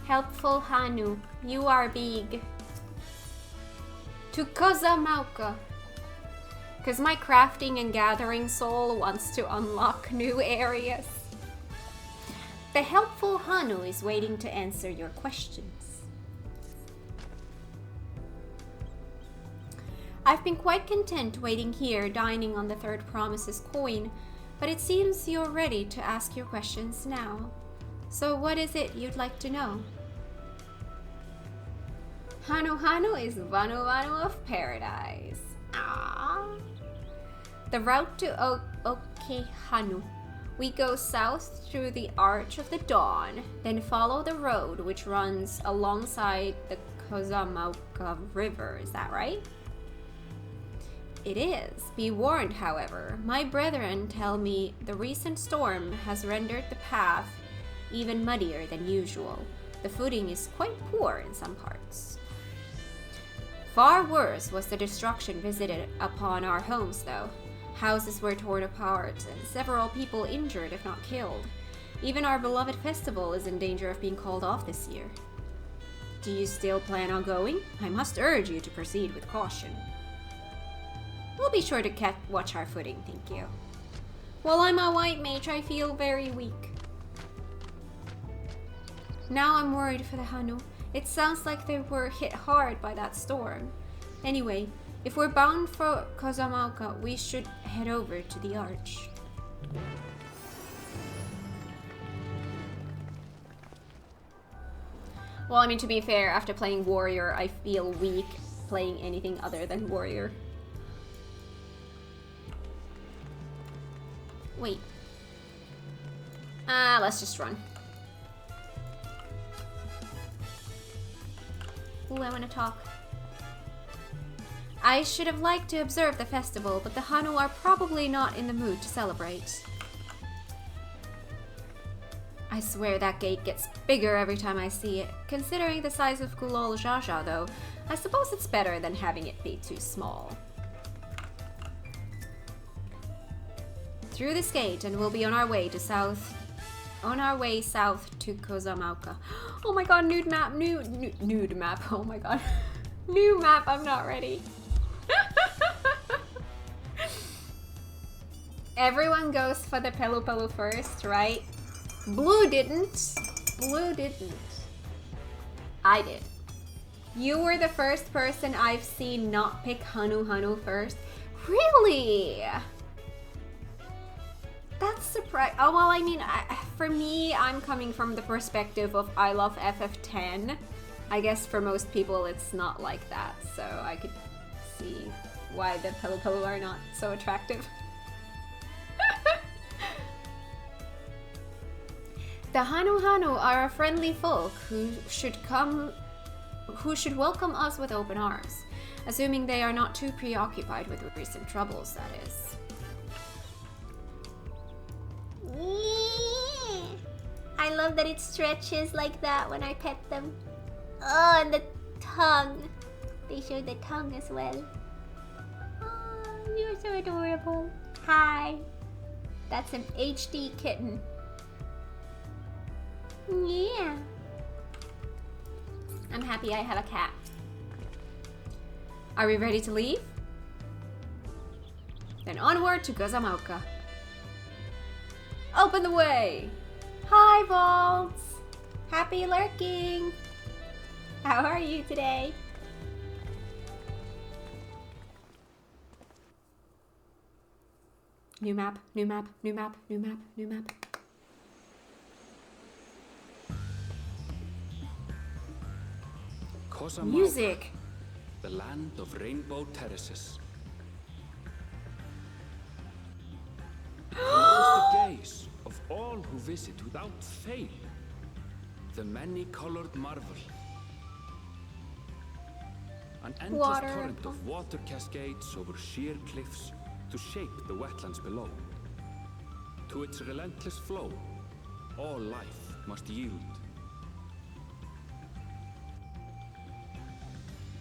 Helpful Hanu, you are big. To Kozamauka. Because my crafting and gathering soul wants to unlock new areas. The helpful Hanu is waiting to answer your questions. I've been quite content waiting here, dining on the third promise's coin, but it seems you're ready to ask your questions now. So what is it you'd like to know? Hanu Hanu is Vanu Vanu of Paradise. Ah. The route to Okehanu. We go south through the Arch of the Dawn, then follow the road which runs alongside the Kozamauka River. Is that right? It is. Be warned, however. My brethren tell me the recent storm has rendered the path even muddier than usual. The footing is quite poor in some parts. Far worse was the destruction visited upon our homes, though. Houses were torn apart, and several people injured, if not killed. Even our beloved festival is in danger of being called off this year. Do you still plan on going? I must urge you to proceed with caution. We'll be sure to watch our footing, thank you. Well, I'm a white mage, I feel very weak. Now I'm worried for the Hanu. It sounds like they were hit hard by that storm. Anyway, if we're bound for Kozamauka, we should head over to the Arch. Well, I mean, to be fair, after playing Warrior, I feel weak playing anything other than Warrior. Wait. Let's just run. Ooh, I want to talk. I should have liked to observe the festival, but the Hanu are probably not in the mood to celebrate. I swear that gate gets bigger every time I see it. Considering the size of Kulol Jaja, though, I suppose it's better than having it be too small. Through this gate, and we'll be on our way south to Kozamauka. Oh my god, nude map, nude map, oh my god. New map, I'm not ready. Everyone goes for the Pelu Pelu first, right? Blue didn't. Blue didn't. I did. You were the first person I've seen not pick Hanu Hanu first. Really? That's surprising. Oh, well, I mean, for me, I'm coming from the perspective of I love FF10. I guess for most people, it's not like that. So I could see why the Pelu Pelu are not so attractive. The Hanu Hanu are a friendly folk who should welcome us with open arms, assuming they are not too preoccupied with recent troubles, that is. I love that it stretches like that when I pet them. Oh, and the tongue. They show the tongue as well. Oh, you're so adorable. Hi. That's an HD kitten. Yeah. I'm happy I have a cat. Are we ready to leave? Then onward to Kozamauka. Open the way! Hi, Vaults! Happy lurking! How are you today? New map, new map, new map, new map, new map. Kozamauka, Music! the land of rainbow terraces. Draws the gaze of all who visit without fail. The many-colored marvel. An endless torrent of water cascades over sheer cliffs to shape the wetlands below. To its relentless flow, all life must yield.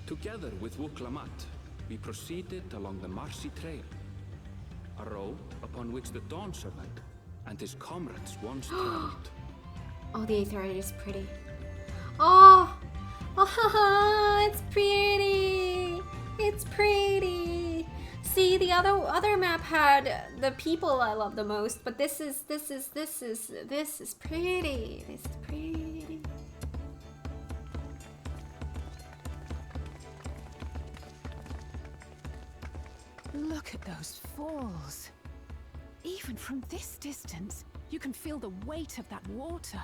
Together with Wuklamat, we proceeded along the Marcy Trail, a road upon which the Dawn Servant and his comrades once traveled. Oh, the Aetherite is pretty. Oh, oh, it's pretty. It's pretty. See, the other map had the people I love the most, but this is pretty. This is pretty. Look at those falls. Even from this distance, you can feel the weight of that water.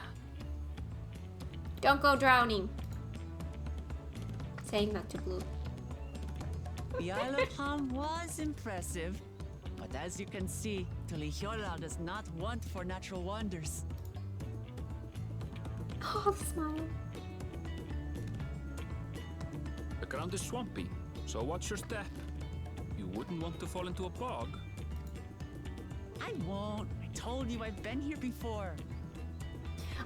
Don't go drowning. Saying that to Blue. The Isle of Ham was impressive, but as you can see, Tulihiola does not want for natural wonders. Oh, the smile. The ground is swampy, so watch your step. You wouldn't want to fall into a bog. I won't. I told you I've been here before.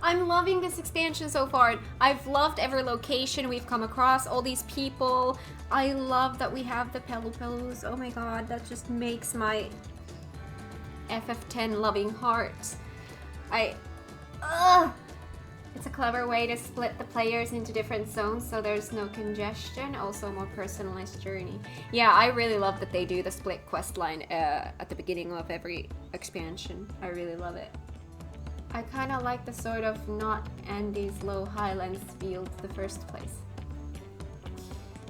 I'm loving this expansion so far. I've loved every location we've come across, all these people. I love that we have the Pelupelus. Oh my god, that just makes my FF10 loving heart. It's a clever way to split the players into different zones so there's no congestion, also a more personalized journey. Yeah, I really love that they do the split quest line at the beginning of every expansion. I really love it. I kind of like the sort of not Andy's low highlands feel to the first place.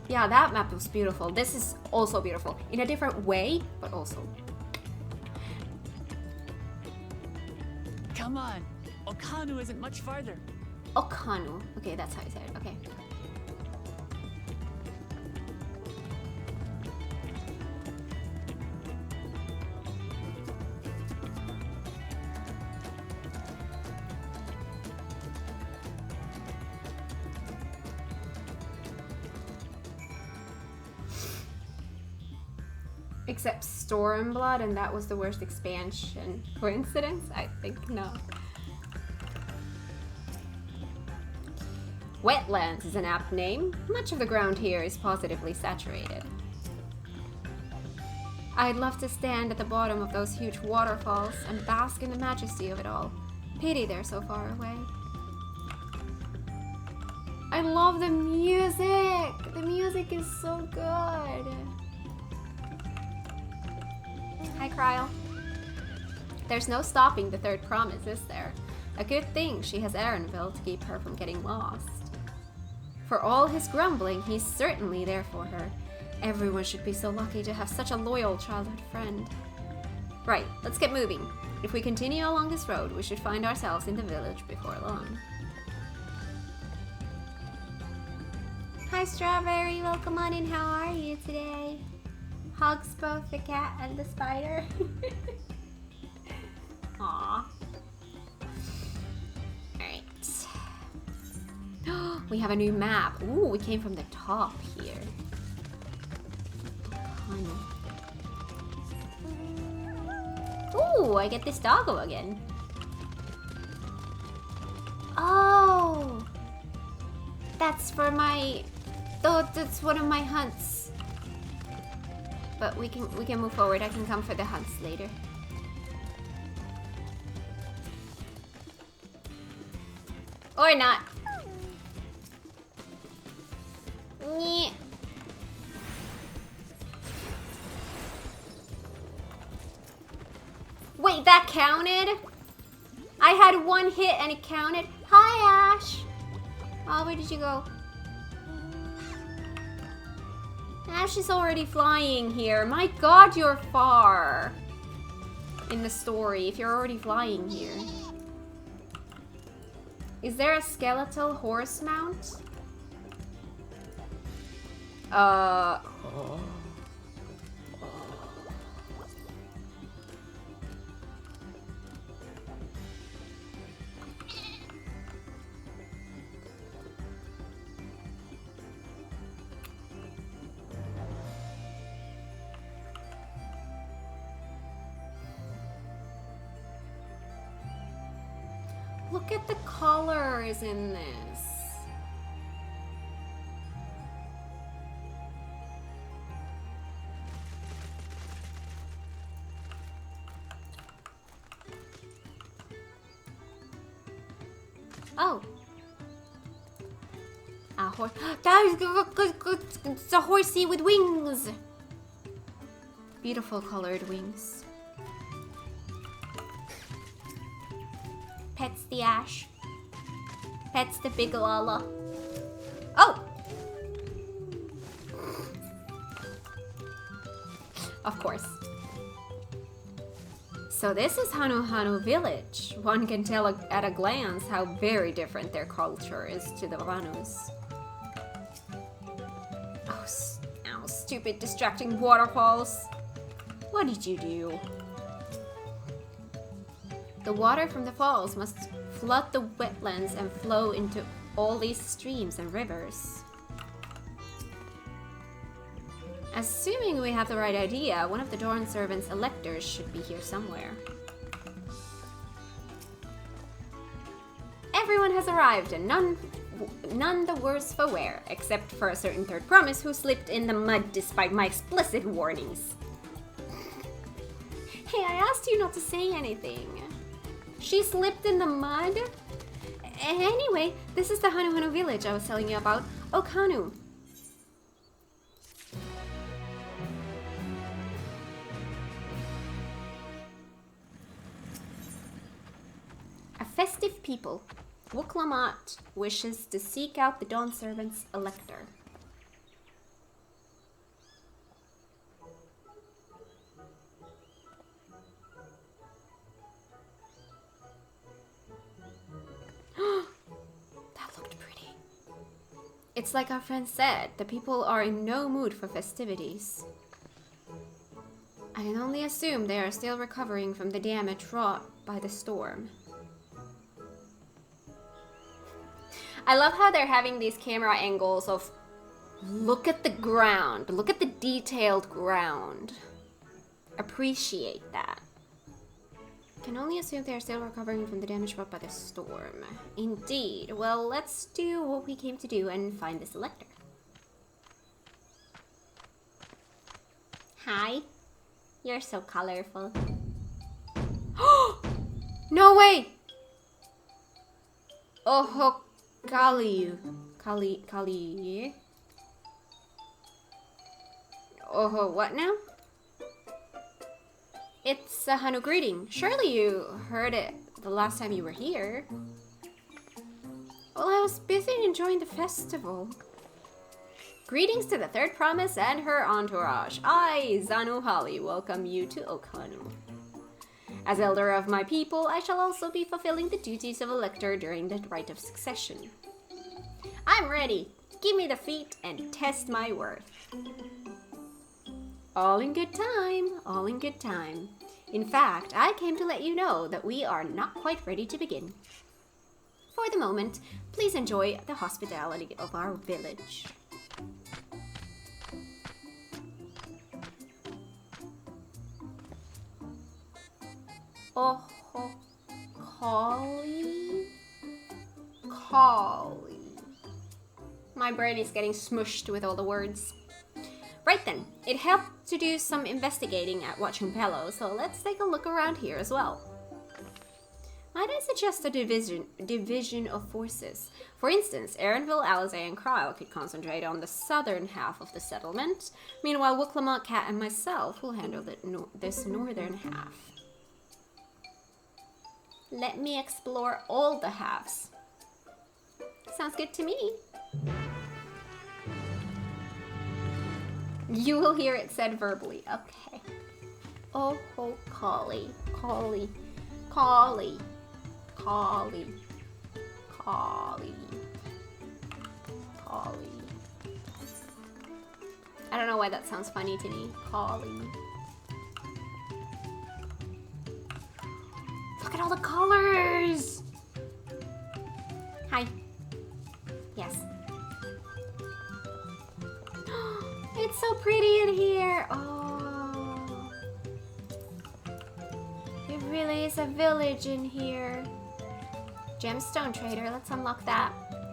Yeah, that map was beautiful. This is also beautiful. In a different way, but also. Come on. Okanu isn't much farther. Okanu. Okay, that's how you say it. Okay. Except Stormblood, and that was the worst expansion. Coincidence? I think not. Wetlands is an apt name. Much of the ground here is positively saturated. I'd love to stand at the bottom of those huge waterfalls and bask in the majesty of it all. Pity they're so far away. I love the music! The music is so good. Hi, Kryl. There's no stopping the third promise, is there? A good thing she has Erenville to keep her from getting lost. For all his grumbling, he's certainly there for her. Everyone should be so lucky to have such a loyal childhood friend. Right, let's get moving. If we continue along this road, we should find ourselves in the village before long. Hi, Strawberry. Welcome on in. How are you today? Hugs both the cat and the spider. Aww. Alright. We have a new map. Ooh, we came from the top here. Ooh, I get this doggo again. Oh! That's for my... Oh, that's one of my hunts. But we can move forward. I can come for the hunts later. Or not. Nyeh. Wait, that counted? I had one hit and it counted? Hi, Ash. Oh, where did you go? Ash is already flying here. My god, you're far in the story if you're already flying here. Is there a skeletal horse mount? Look at the colors in this. Oh. A horse. It's a horsey with wings. Beautiful colored wings. Pets the ash. Pets the big lala. Oh! Of course. So this is Hanu village. One can tell at a glance how very different their culture is to the Vanus. Oh, stupid distracting waterfalls. What did you do? The water from the falls must flood the wetlands and flow into all these streams and rivers. Assuming we have the right idea, one of the Dawn servants' electors should be here somewhere. Everyone has arrived, and none the worse for wear, except for a certain third promise who slipped in the mud despite my explicit warnings. Hey, I asked you not to say anything. She slipped in the mud? Anyway, this is the Hanu village I was telling you about. Okanu. A festive people. Wuklamat wishes to seek out the Dawn Servant's elector. That looked pretty. It's like our friend said, the people are in no mood for festivities. I can only assume they are still recovering from the damage wrought by the storm. I love how they're having these camera angles of look at the ground, look at the detailed ground. Appreciate that. Can only assume they are still recovering from the damage wrought by the storm. Indeed. Well, let's do what we came to do and find this elector. Hi. You're so colorful. No way! Oh, Kali. Oh, what now? It's a Hanu greeting. Surely you heard it the last time you were here. Well, I was busy enjoying the festival. Greetings to the third promise and her entourage. I, Zanu Hali, welcome you to Okanu. As elder of my people, I shall also be fulfilling the duties of elector during the rite of succession. I'm ready. Give me the feat and test my worth. All in good time, all in good time. In fact, I came to let you know that we are not quite ready to begin. For the moment, please enjoy the hospitality of our village. Oh, Kali? Kali. My brain is getting smushed with all the words. Right then, it helped to do some investigating at Huachunpelo, so let's take a look around here as well. Might I suggest a division of forces? For instance, Erenville, Alizé, and Krile could concentrate on the southern half of the settlement. Meanwhile, Wuklamat, Kat, and myself will handle this northern half. Let me explore all the halves. Sounds good to me. You will hear it said verbally. Okay. Oh, Kali. Kali. Kali. Kali. Kali. Kali. I don't know why that sounds funny to me. Kali. Look at all the colors! Hi. Yes. It's so pretty in here! Oh. It really is a village in here. Gemstone trader, let's unlock that.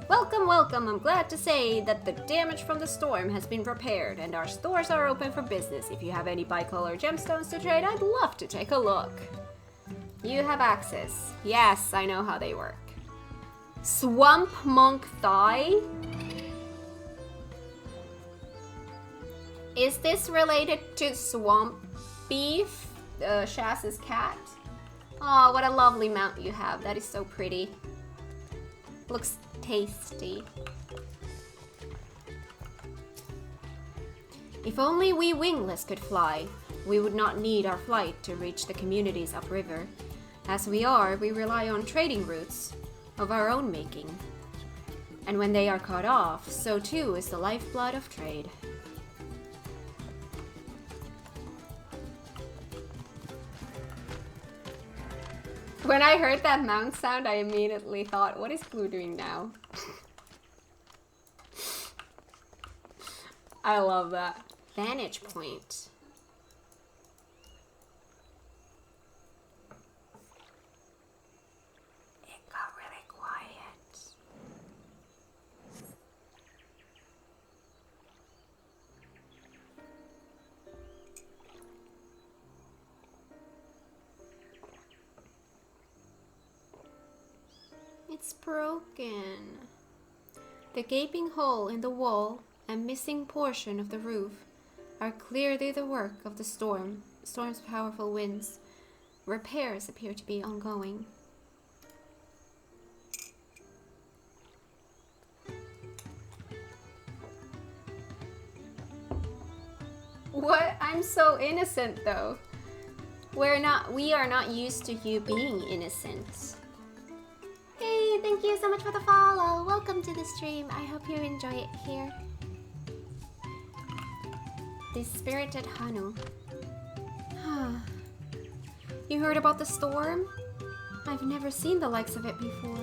Welcome, welcome. I'm glad to say that the damage from the storm has been repaired and our stores are open for business. If you have any bicolor gemstones to trade, I'd love to take a look. You have access. Yes, I know how they work. Swamp Monk Thigh? Is this related to Swamp Beef, Shaz's cat? Oh, what a lovely mount you have. That is so pretty. Looks tasty. If only we wingless could fly, we would not need our flight to reach the communities upriver. As we are, we rely on trading routes of our own making. And when they are cut off, so too is the lifeblood of trade. When I heard that mount sound, I immediately thought, what is Blue doing now? I love that. Vantage point. It got really quiet. It's broken. The gaping hole in the wall and missing portion of the roof are clearly the work of the storm's powerful winds. Repairs appear to be ongoing. What? I'm so innocent though. We are not used to you being innocent. Hey, thank you so much for the follow. Welcome to the stream. I hope you enjoy it here. The spirited Hanu. You heard about the storm? I've never seen the likes of it before.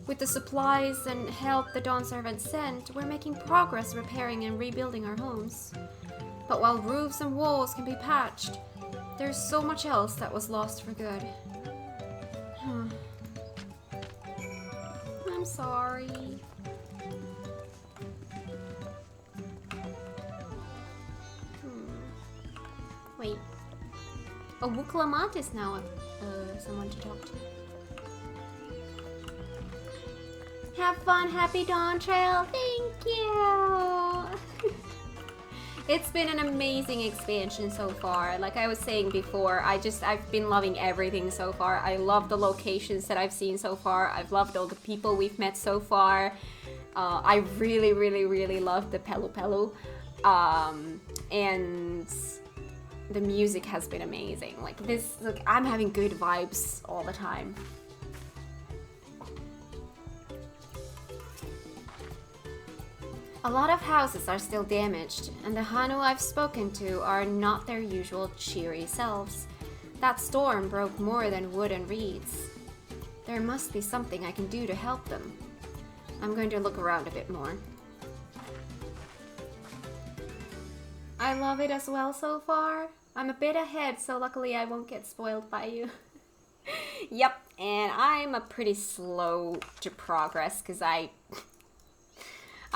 With the supplies and help the Dawn Servant sent, we're making progress repairing and rebuilding our homes. But while roofs and walls can be patched, there's so much else that was lost for good. I'm sorry. Wait. Oh, Wuklamat is now someone to talk to. Have fun, happy Dawntrail. Thank you. It's been an amazing expansion so far. Like I was saying before, I've been loving everything so far. I love the locations that I've seen so far. I've loved all the people we've met so far. I really, really, really love the Pelu Pelu. And the music has been amazing. Like this, look, I'm having good vibes all the time. A lot of houses are still damaged, and the Hanu I've spoken to are not their usual cheery selves. That storm broke more than wood and reeds. There must be something I can do to help them. I'm going to look around a bit more. I love it as well so far. I'm a bit ahead, so luckily I won't get spoiled by you. Yep, and I'm a pretty slow to progress because I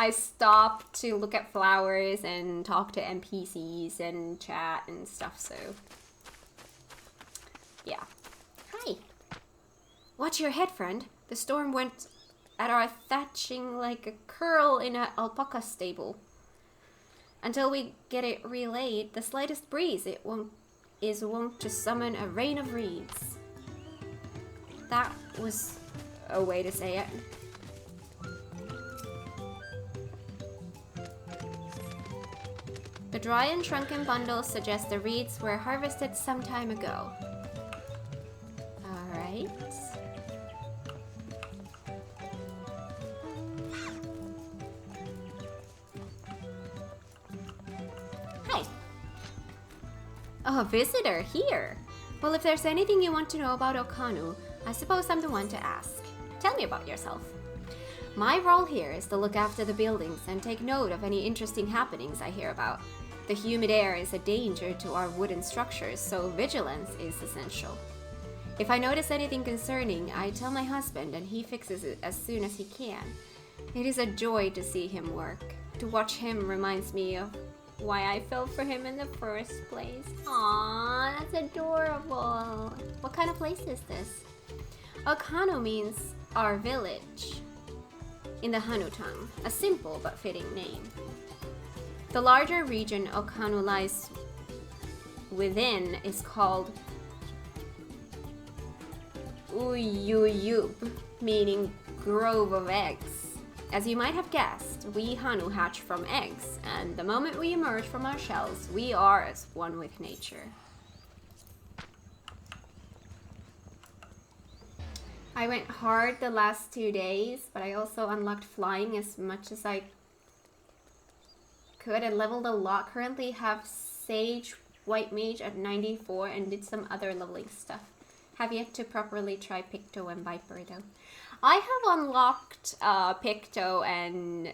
stopped to look at flowers and talk to NPCs and chat and stuff, so yeah. Hi. Watch your head, friend. The storm went at our thatching like a curl in an alpaca stable. Until we get it relayed, the slightest breeze is wont to summon a rain of reeds. That was a way to say it. The dry and shrunken bundles suggest the reeds were harvested some time ago. Alright. Hi. Oh, a visitor here. Well, if there's anything you want to know about Okanu, I suppose I'm the one to ask. Tell me about yourself. My role here is to look after the buildings and take note of any interesting happenings I hear about. The humid air is a danger to our wooden structures, so vigilance is essential. If I notice anything concerning, I tell my husband and he fixes it as soon as he can. It is a joy to see him work. To watch him reminds me of why I fell for him in the first place. Aww, that's adorable. What kind of place is this? Okano means our village in the Hanu tongue, a simple but fitting name. The larger region Okhanu lies within is called Uyuyub, meaning grove of eggs. As you might have guessed, we Hanu hatch from eggs, and the moment we emerge from our shells, we are as one with nature. I went hard the last 2 days, but I also unlocked flying as much as I could and leveled a lot. Currently have Sage White Mage at 94 and did some other leveling stuff. Have yet to properly try Picto and Viper though. I have unlocked Picto, and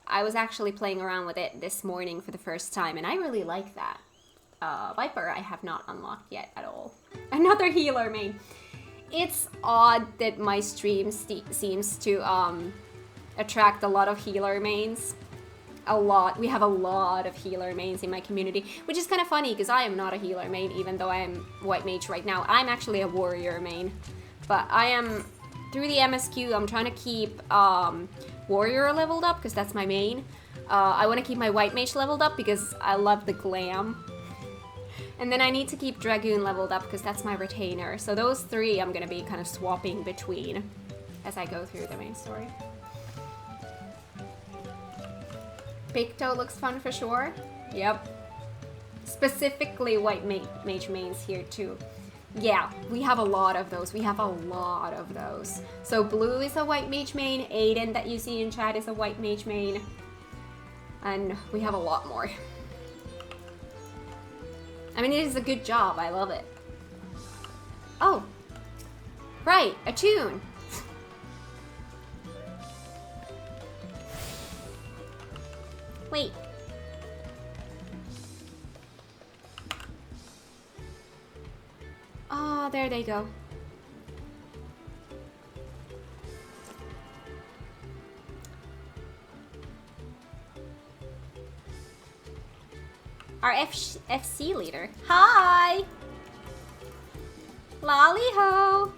I was actually playing around with it this morning for the first time, and I really like that. Viper I have not unlocked yet at all. Another healer main. It's odd that my stream seems to attract a lot of healer mains. We have a lot of healer mains in my community, which is kind of funny because I am not a healer main, even though I am White Mage right now. I'm actually a warrior main, but I am, through the MSQ, I'm trying to keep warrior leveled up because that's my main. I want to keep my White Mage leveled up because I love the glam. And then I need to keep Dragoon leveled up because that's my retainer. So those three I'm going to be kind of swapping between as I go through the main story. Picto looks fun for sure. Yep. Specifically White Mage mains here too. Yeah, we have a lot of those. So Blue is a White Mage main. Aiden that you see in chat is a White Mage main. And we have a lot more. I mean, it is a good job. I love it. Oh. Right, a tune. Wait. Oh, there they go. Our FC leader. Hi! Lolly ho!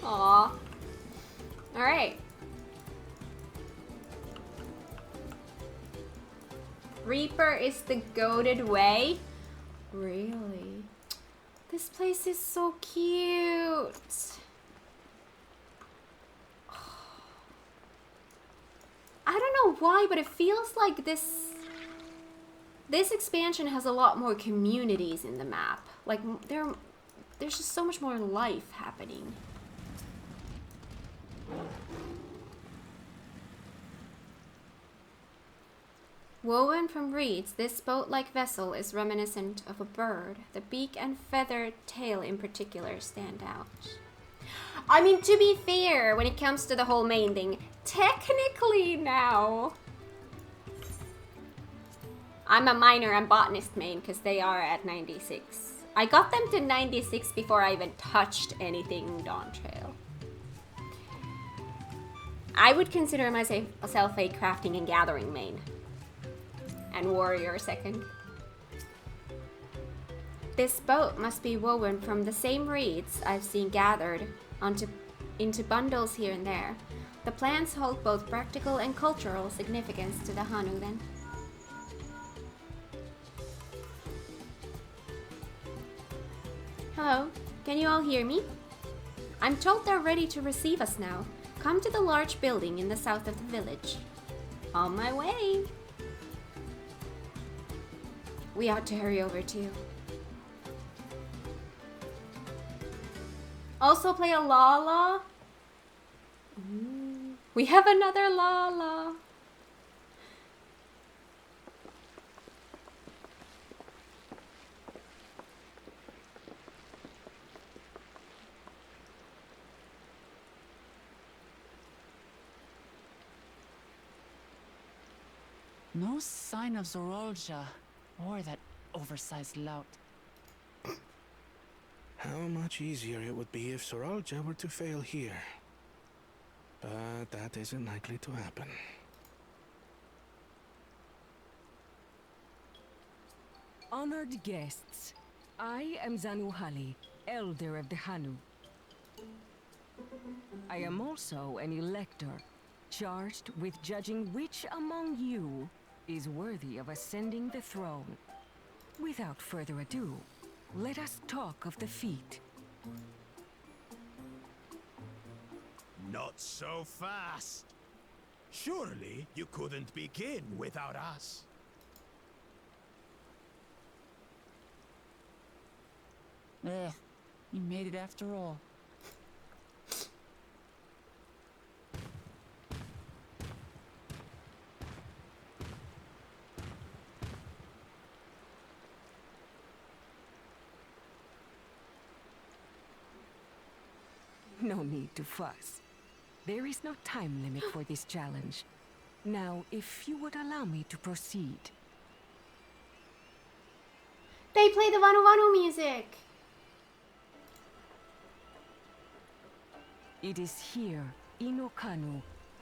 Aw. Alright. Reaper is the goated way? Really? This place is so cute. I don't know why, but it feels like this expansion has a lot more communities in the map. Like, there's just so much more life happening. Woven from reeds, this boat-like vessel is reminiscent of a bird. The beak and feathered tail in particular stand out. I mean, to be fair, when it comes to the whole main thing, technically now, I'm a miner and botanist main because they are at 96. I got them to 96 before I even touched anything Dawntrail. I would consider myself a crafting and gathering main. And warrior second. This boat must be woven from the same reeds I've seen gathered into bundles here and there. The plants hold both practical and cultural significance to the Hanu then. Hello, can you all hear me? I'm told they're ready to receive us now. Come to the large building in the south of the village. On my way. We ought to hurry over too. Also play a Lala. We have another Lala. No sign of Zorolja or that oversized lout. How much easier it would be if Zorolja were to fail here. But that isn't likely to happen. Honored guests, I am Zanuhali, Elder of the Hanu. I am also an elector, charged with judging which among you is worthy of ascending the throne. Without further ado, let us talk of the feat. Not so fast. Surely you couldn't begin without us. You made it after all. No need to fuss. There is no time limit for this challenge. Now, if you would allow me to proceed. They play the Vanu Vanu music! It is here, in Okanu,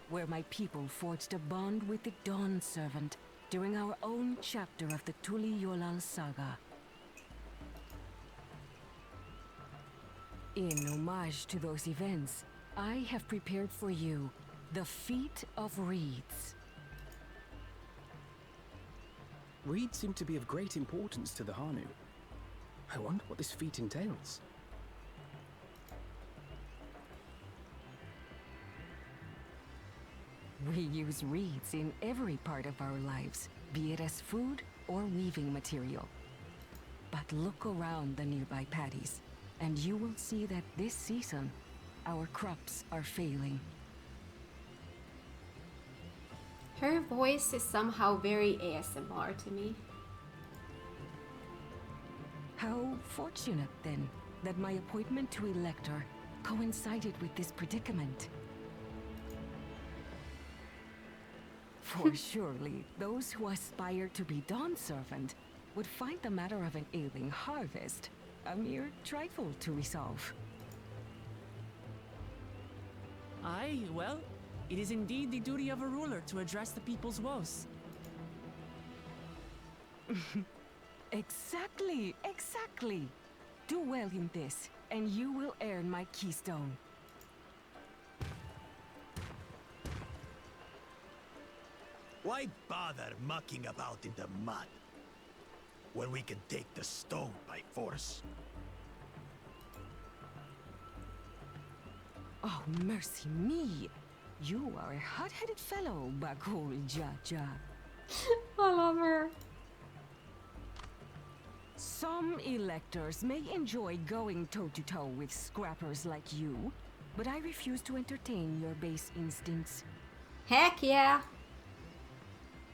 where my people forged a bond with the Dawn Servant during our own chapter of the Tuli Yolal saga. In homage to those events, I have prepared for you the Feat of Reeds. Reeds seem to be of great importance to the Hanu. I wonder what this feat entails. We use reeds in every part of our lives, be it as food or weaving material. But look around the nearby paddies, and you will see that this season, our crops are failing. Her voice is somehow very ASMR to me. How fortunate, then, that my appointment to Elector coincided with this predicament. For surely, those who aspire to be Dawn Servant would find the matter of an ailing harvest a mere trifle to resolve. Aye, well, it is indeed the duty of a ruler to address the people's woes. Exactly, exactly. Do well in this, and you will earn my keystone. Why bother mucking about in the mud when we can take the stone by force? Oh, mercy me! You are a hot-headed fellow, Bakul Jaja. I love her. Some electors may enjoy going toe-to-toe with scrappers like you, but I refuse to entertain your base instincts. Heck yeah.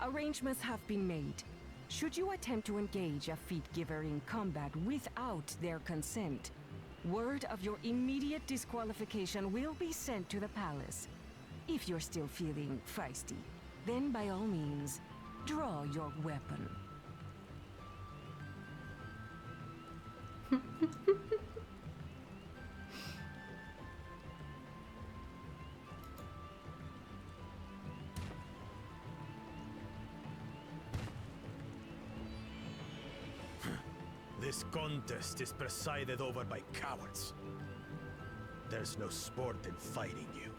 Arrangements have been made. Should you attempt to engage a feat giver in combat without their consent, word of your immediate disqualification will be sent to the palace. If you're still feeling feisty, then by all means, draw your weapon. This contest is presided over by cowards. There's no sport in fighting you.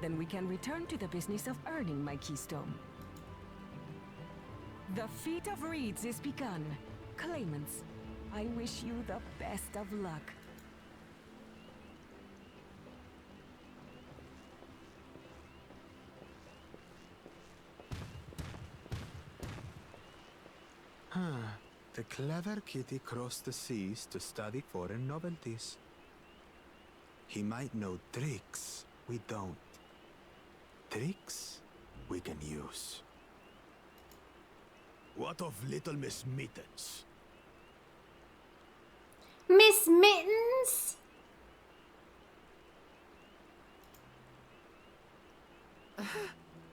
Then we can return to the business of earning my keystone. The Feat of Reeds is begun. Claimants, I wish you the best of luck. The clever kitty crossed the seas to study foreign novelties. He might know tricks we don't. Tricks we can use. What of little Miss Mittens? Miss Mittens?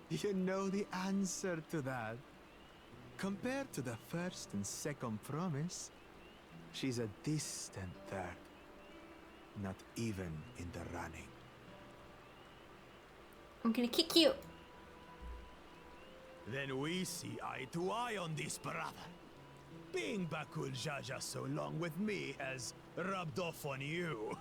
You know the answer to that. Compared to the first and second promise, she's a distant third. Not even in the running. I'm gonna kick you. Then we see eye to eye on this, brother. Being Bakul Jaja so long with me has rubbed off on you.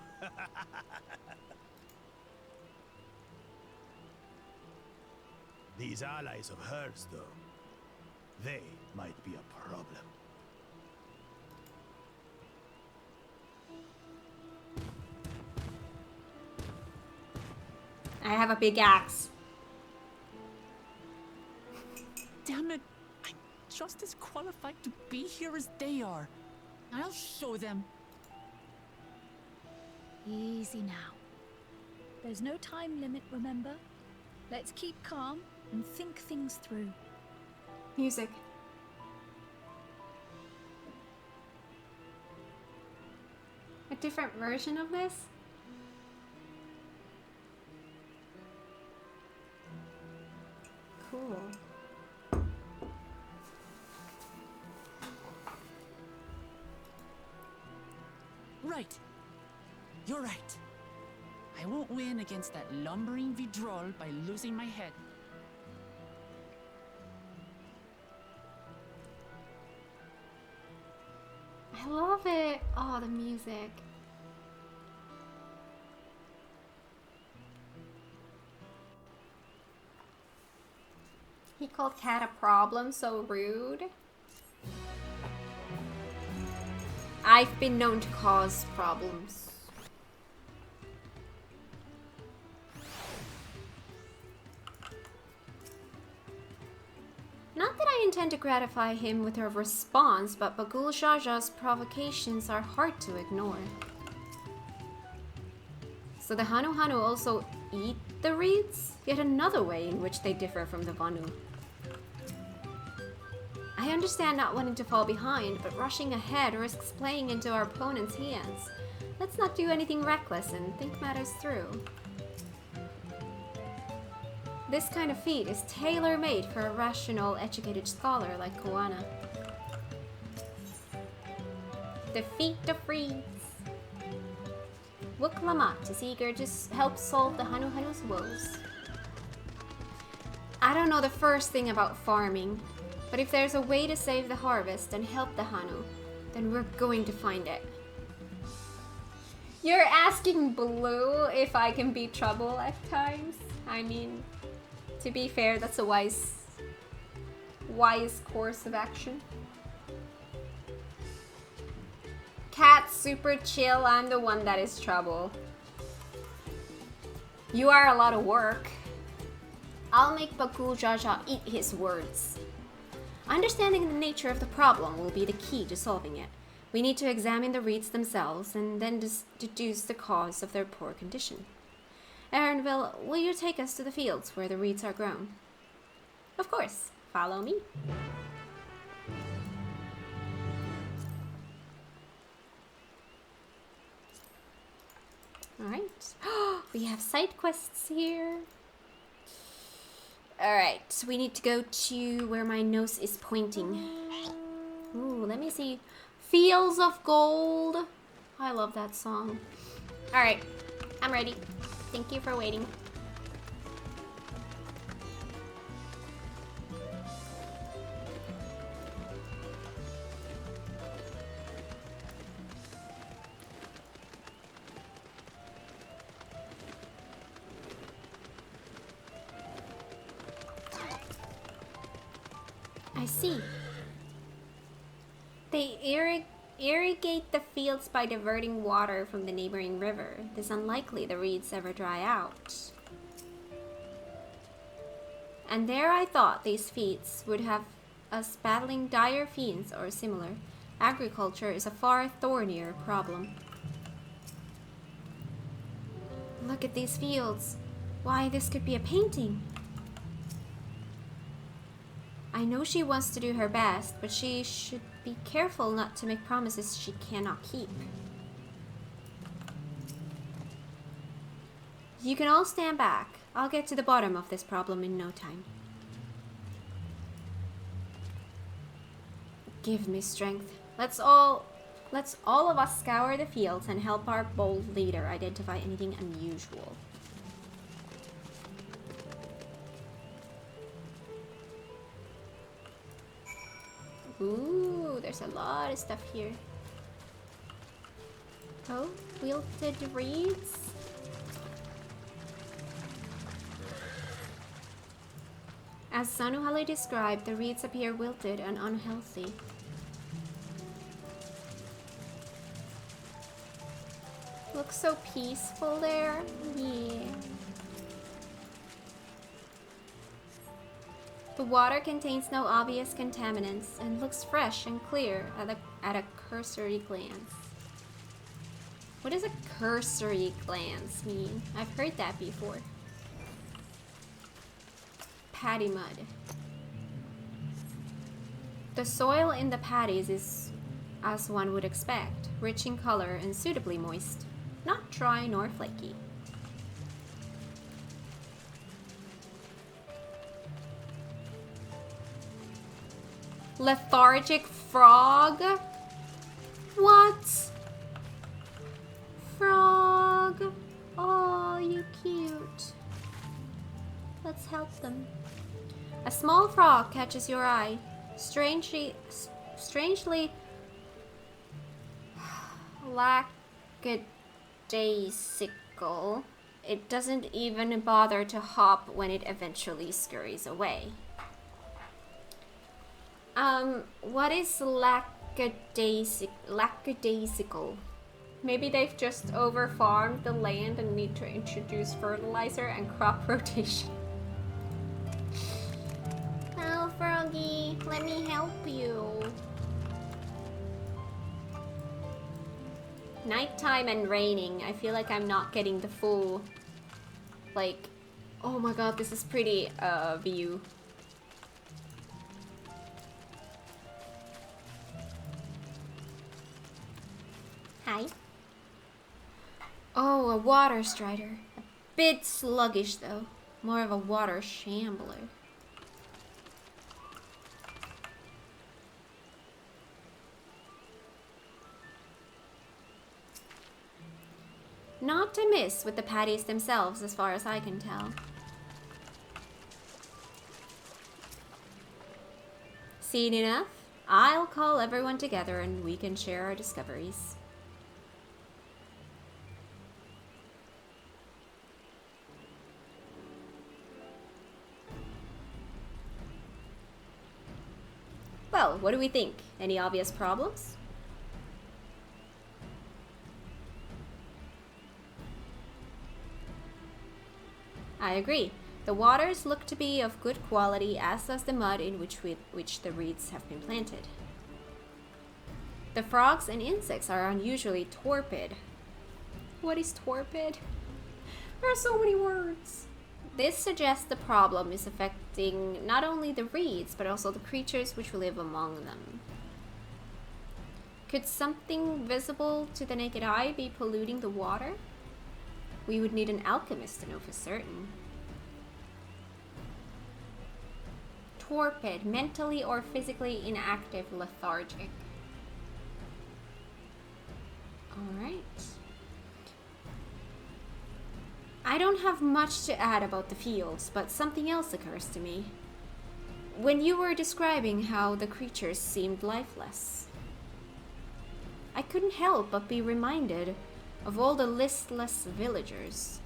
These allies of hers, though, they might be a problem. I have a big axe. Damn it! I'm just as qualified to be here as they are. I'll show them. Easy now. There's no time limit, remember? Let's keep calm and think things through. Music. A different version of this? Cool. Right. You're right. I won't win against that lumbering Vidrol by losing my head. I love it. Oh, the music. He called Cat a problem, so rude. I've been known to cause problems. Not that I intend to gratify him with a response, but Bagul Jaja's provocations are hard to ignore. So the Hanu Hanu also eat the reeds? Yet another way in which they differ from the Vanu. I understand not wanting to fall behind, but rushing ahead risks playing into our opponent's hands. Let's not do anything reckless and think matters through. This kind of feat is tailor-made for a rational, educated scholar like Koana. Defeat the Freeds. Wuk Lamat is eager to help solve the Hanu Hanu's woes. I don't know the first thing about farming, but if there's a way to save the harvest and help the Hanu, then we're going to find it. You're asking Blue if I can be trouble at times? I mean, to be fair, that's a wise course of action. Cat's super chill, I'm the one that is trouble. You are a lot of work. I'll make Bakul Jaja eat his words. Understanding the nature of the problem will be the key to solving it. We need to examine the reeds themselves and then deduce the cause of their poor condition. Aaronville, will you take us to the fields where the reeds are grown? Of course. Follow me. Alright. We have side quests here. Alright, we need to go to where my nose is pointing. Ooh, let me see. Fields of Gold. I love that song. Alright, I'm ready. Thank you for waiting. I see. They irrigate the fields by diverting water from the neighboring river. It is unlikely the reeds ever dry out. And there I thought these feats would have us battling dire fiends or similar. Agriculture is a far thornier problem. Look at these fields. Why, this could be a painting. I know she wants to do her best, but she should be careful not to make promises she cannot keep. You can all stand back. I'll get to the bottom of this problem in no time. Give me strength. Let's all of us scour the fields and help our bold leader identify anything unusual. Ooh, there's a lot of stuff here. Oh, wilted reeds. As Sanuhali described, the reeds appear wilted and unhealthy. Looks so peaceful there. Yeah. The water contains no obvious contaminants and looks fresh and clear at a cursory glance. What does a cursory glance mean? I've heard that before. Paddy mud. The soil in the paddies is, as one would expect, rich in color and suitably moist, not dry nor flaky. Lethargic frog? What? Frog. Oh, you cute. Let's help them. A small frog catches your eye. Strangely lackadaisical. It doesn't even bother to hop when it eventually scurries away. What is lackadaisical? Maybe they've just overfarmed the land and need to introduce fertilizer and crop rotation. Oh, Froggy, let me help you. Nighttime and raining. I feel like I'm not getting the full, like, oh my god, this is pretty, view. Hi. Oh, a water strider. A bit sluggish though. More of a water shambler. Not to miss with the patties themselves, as far as I can tell. Seen enough? I'll call everyone together and we can share our discoveries. Well, what do we think? Any obvious problems? I agree. The waters look to be of good quality, as does the mud in which the reeds have been planted. The frogs and insects are unusually torpid. What is torpid? There are so many words. This suggests the problem is affecting not only the reeds, but also the creatures which live among them. Could something visible to the naked eye be polluting the water? We would need an alchemist to know for certain. Torpid, mentally or physically inactive, lethargic. Alright. I don't have much to add about the fields, but something else occurs to me. When you were describing how the creatures seemed lifeless, I couldn't help but be reminded of all the listless villagers.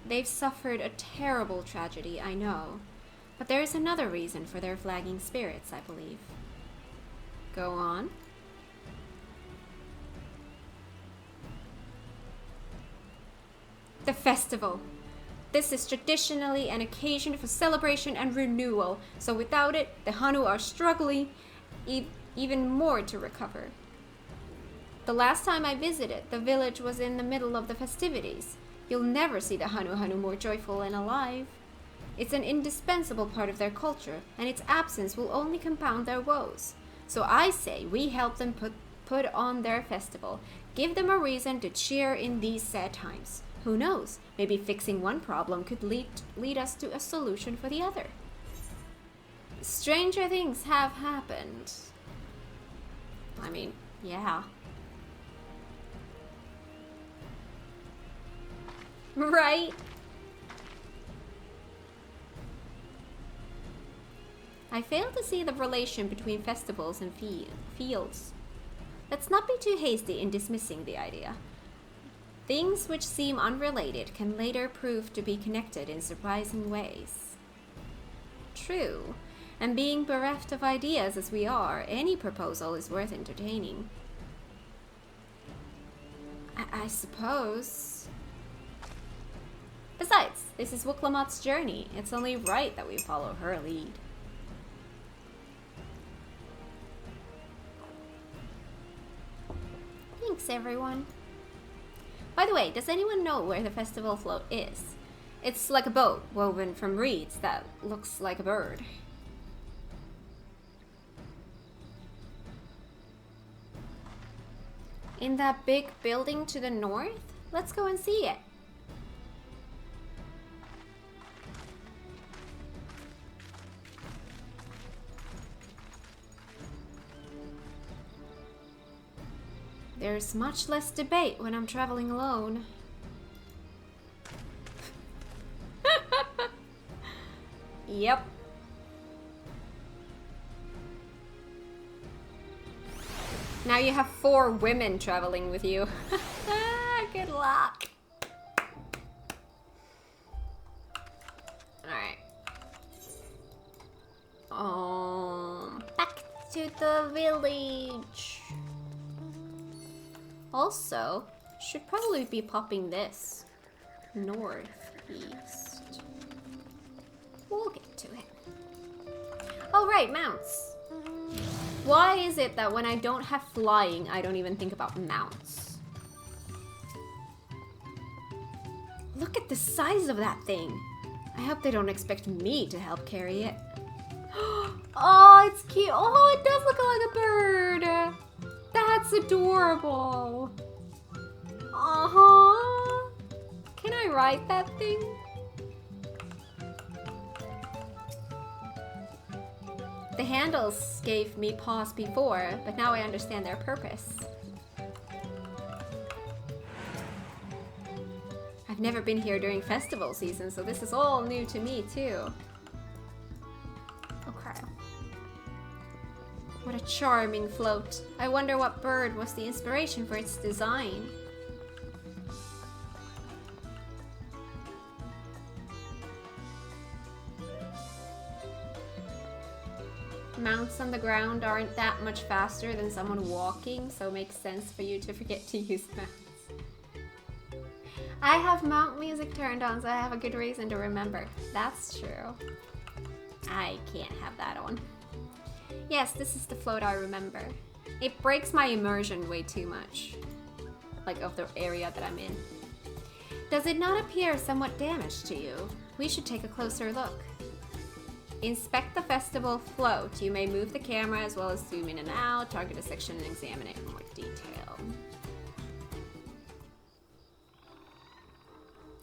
They've suffered a terrible tragedy, I know, but there is another reason for their flagging spirits, I believe. Go on. The festival. This is traditionally an occasion for celebration and renewal, so without it, the Hanu are struggling even more to recover. The last time I visited, the village was in the middle of the festivities. You'll never see the Hanu more joyful and alive. It's an indispensable part of their culture, and its absence will only compound their woes. So I say we help them put on their festival. Give them a reason to cheer in these sad times. Who knows? Maybe fixing one problem could lead us to a solution for the other. Stranger things have happened. I mean, yeah. Right? I fail to see the relation between festivals and fields. Let's not be too hasty in dismissing the idea. Things which seem unrelated can later prove to be connected in surprising ways. True, and being bereft of ideas as we are, any proposal is worth entertaining. I suppose. Besides, this is Wuklamot's journey. It's only right that we follow her lead. Thanks, everyone. By the way, does anyone know where the festival float is? It's like a boat woven from reeds that looks like a bird. In that big building to the north? Let's go and see it. There's much less debate when I'm traveling alone. Yep. Now you have 4 women traveling with you. Good luck. Alright. Back to the village. Also, should probably be popping this. Northeast. We'll get to it. Oh right, mounts. Why is it that when I don't have flying, I don't even think about mounts? Look at the size of that thing. I hope they don't expect me to help carry it. Oh, it's cute. Oh, it does look like a bird. That's adorable. Uh-huh. Can I ride that thing? The handles gave me pause before, but now I understand their purpose. I've never been here during festival season, so this is all new to me too. Okay. What a charming float. I wonder what bird was the inspiration for its design. Mounts on the ground aren't that much faster than someone walking, so it makes sense for you to forget to use mounts. I have mount music turned on, so I have a good reason to remember. That's true. I can't have that on. Yes, this is the float I remember. It breaks my immersion way too much. Like, of the area that I'm in. Does it not appear somewhat damaged to you? We should take a closer look. Inspect the festival float. You may move the camera as well as zoom in and out, target a section and examine it in more detail.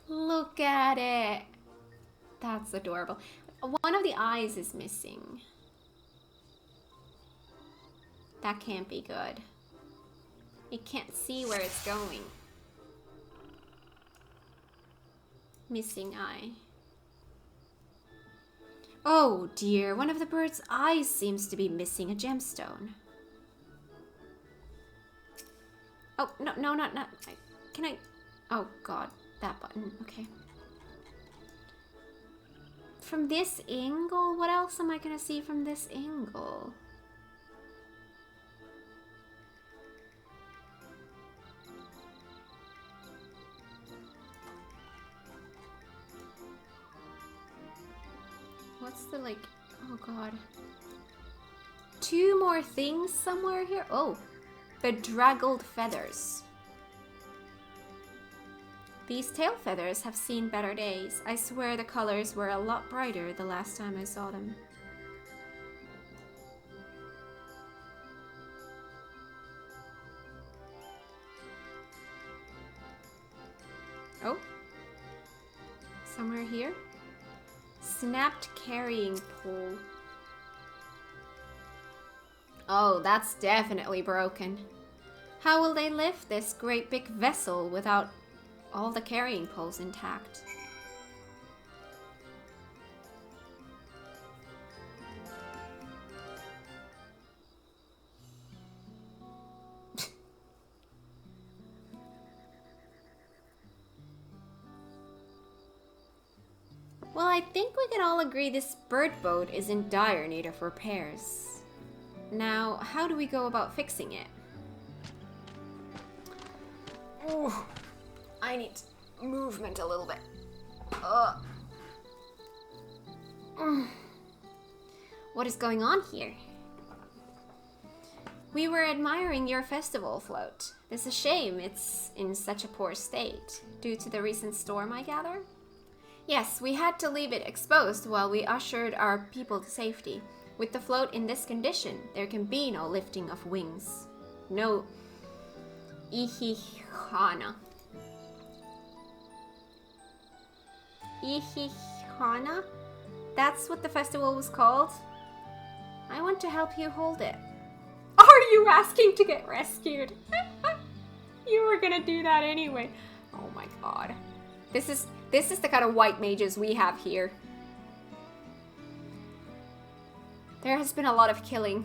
Look at it. That's adorable. One of the eyes is missing. That can't be good. You can't see where it's going. Missing eye. Oh dear, one of the bird's eyes seems to be missing a gemstone. Oh, no, not. Can I? Oh god, that button, okay. From this angle, what else am I gonna see from this angle? What's the, like, oh god. 2 more things somewhere here? Oh, bedraggled feathers. These tail feathers have seen better days. I swear the colors were a lot brighter the last time I saw them. Oh, somewhere here? Snapped carrying pole. Oh, that's definitely broken. How will they lift this great big vessel without all the carrying poles intact? Well, I think we can all agree this bird boat is in dire need of repairs. Now, how do we go about fixing it? Oh, I need movement a little bit. What is going on here? We were admiring your festival float. It's a shame it's in such a poor state. Due to the recent storm, I gather? Yes, we had to leave it exposed while we ushered our people to safety. With the float in this condition, there can be no lifting of wings. No ihihana. Ihihana? That's what the festival was called? I want to help you hold it. Are you asking to get rescued? You were gonna do that anyway. Oh my god. This is the kind of white mages we have here. There has been a lot of killing.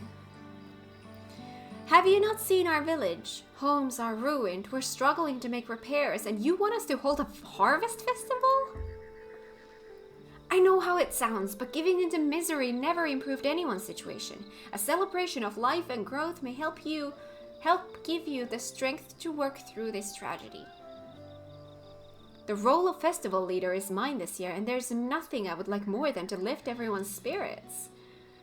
Have you not seen our village? Homes are ruined. We're struggling to make repairs, and you want us to hold a harvest festival? I know how it sounds, but giving into misery never improved anyone's situation. A celebration of life and growth may help give you the strength to work through this tragedy. The role of festival leader is mine this year, and there's nothing I would like more than to lift everyone's spirits.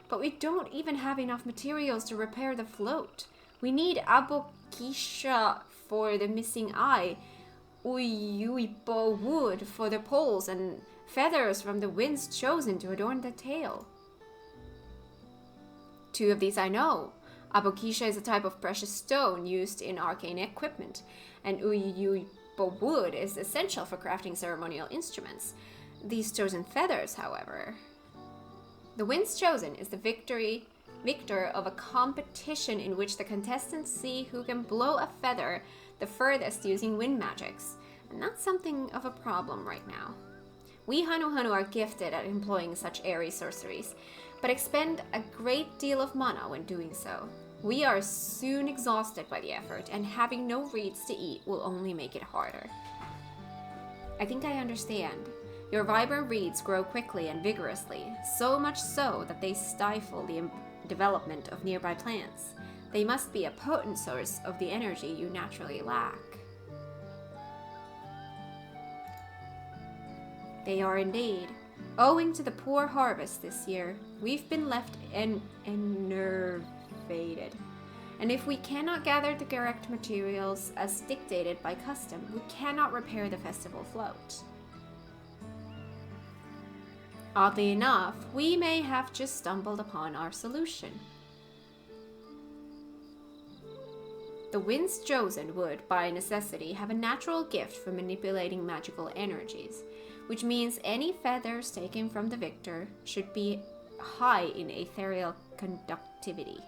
But we don't even have enough materials to repair the float. We need abokisha for the missing eye, uyuipo wood for the poles, and feathers from the winds chosen to adorn the tail. 2 of these I know. Abokisha is a type of precious stone used in arcane equipment, and uyuipo wood is essential for crafting ceremonial instruments. These chosen feathers, however... The winds chosen is the victor of a competition in which the contestants see who can blow a feather the furthest using wind magics, and that's something of a problem right now. We Hanu are gifted at employing such airy sorceries, but expend a great deal of mana when doing so. We are soon exhausted by the effort, and having no reeds to eat will only make it harder. I think I understand. Your vibrant reeds grow quickly and vigorously, so much so that they stifle the development of nearby plants. They must be a potent source of the energy you naturally lack. They are indeed. Owing to the poor harvest this year, we've been left enervated. And if we cannot gather the correct materials as dictated by custom, we cannot repair the festival float. Oddly enough, we may have just stumbled upon our solution. The winds chosen would, by necessity, have a natural gift for manipulating magical energies, which means any feathers taken from the victor should be high in ethereal conductivity.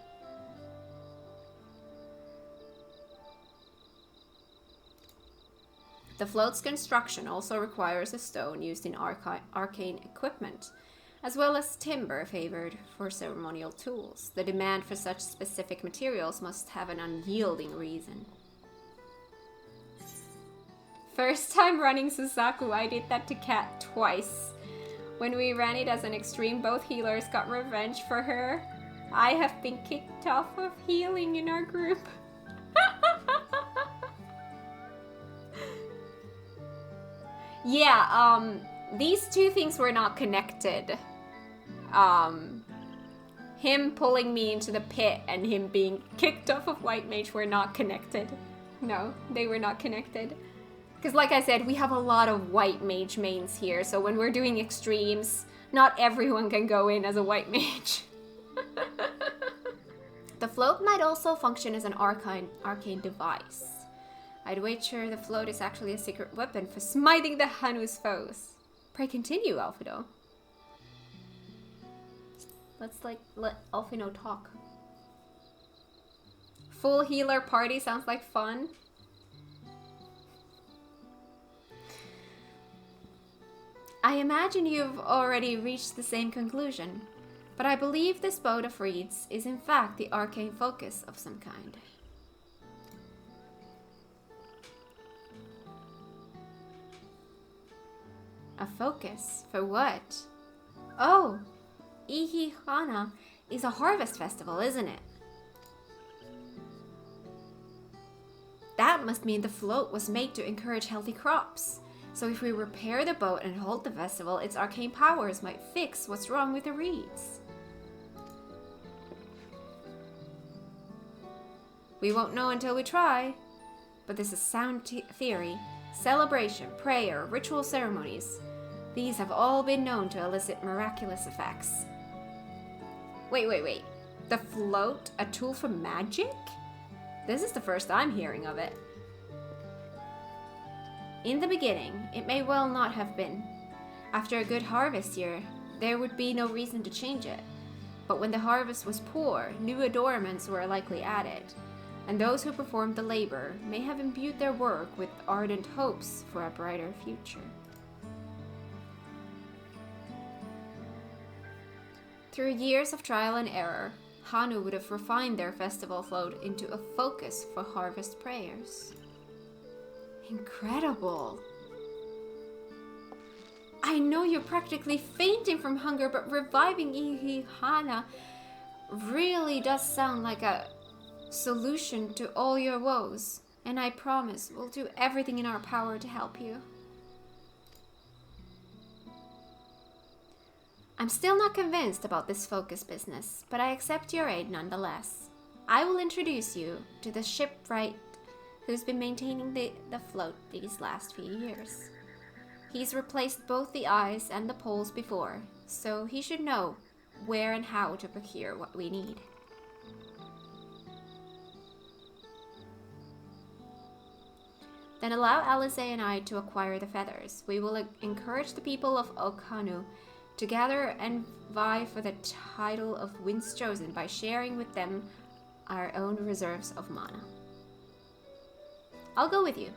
The float's construction also requires a stone used in arcane equipment, as well as timber favored for ceremonial tools. The demand for such specific materials must have an unyielding reason. First time running Suzaku, I did that to Kat twice. When we ran it as an extreme, both healers got revenge for her. I have been kicked off of healing in our group. Yeah, these 2 things were not connected. Him pulling me into the pit and him being kicked off of White Mage were not connected. No, they were not connected. Because like I said, we have a lot of White Mage mains here, so when we're doing extremes, not everyone can go in as a White Mage. The float might also function as an arcane device. I'd wager the float is actually a secret weapon for smiting the Hanu's foes. Pray continue, Alfino. Let's let Alfino talk. Full healer party sounds like fun. I imagine you've already reached the same conclusion, but I believe this boat of reeds is in fact the arcane focus of some kind. A focus? For what? Oh, Ihihana is a harvest festival, isn't it? That must mean the float was made to encourage healthy crops. So if we repair the boat and hold the festival, its arcane powers might fix what's wrong with the reeds. We won't know until we try. But this is sound theory. Celebration, prayer, ritual ceremonies. These have all been known to elicit miraculous effects. Wait. The float? A tool for magic? This is the first I'm hearing of it. In the beginning, it may well not have been. After a good harvest year, there would be no reason to change it. But when the harvest was poor, new adornments were likely added, and those who performed the labor may have imbued their work with ardent hopes for a brighter future. Through years of trial and error, Hanu would have refined their festival float into a focus for harvest prayers. Incredible! I know you're practically fainting from hunger, but reviving Ihihana really does sound like a solution to all your woes, and I promise we'll do everything in our power to help you. I'm still not convinced about this focus business, but I accept your aid nonetheless. I will introduce you to the shipwright who's been maintaining the float these last few years. He's replaced both the eyes and the poles before, so he should know where and how to procure what we need. Then allow Alice and I to acquire the feathers. We will encourage the people of Okhanu to gather and vie for the title of Winds Chosen by sharing with them our own reserves of mana. I'll go with you.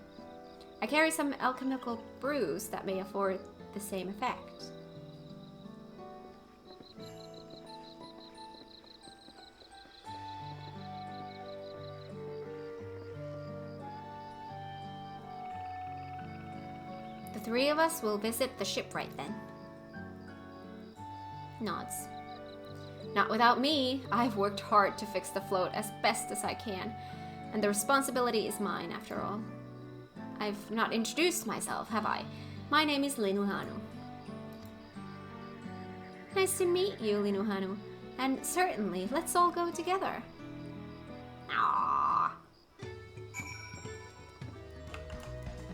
I carry some alchemical brews that may afford the same effect. The three of us will visit the shipwright then. Nods. Not without me. I've worked hard to fix the float as best as I can, and the responsibility is mine after all. I've not introduced myself, have I? My name is Linuhanu. Nice to meet you, Linuhanu. And certainly, let's all go together. Aww.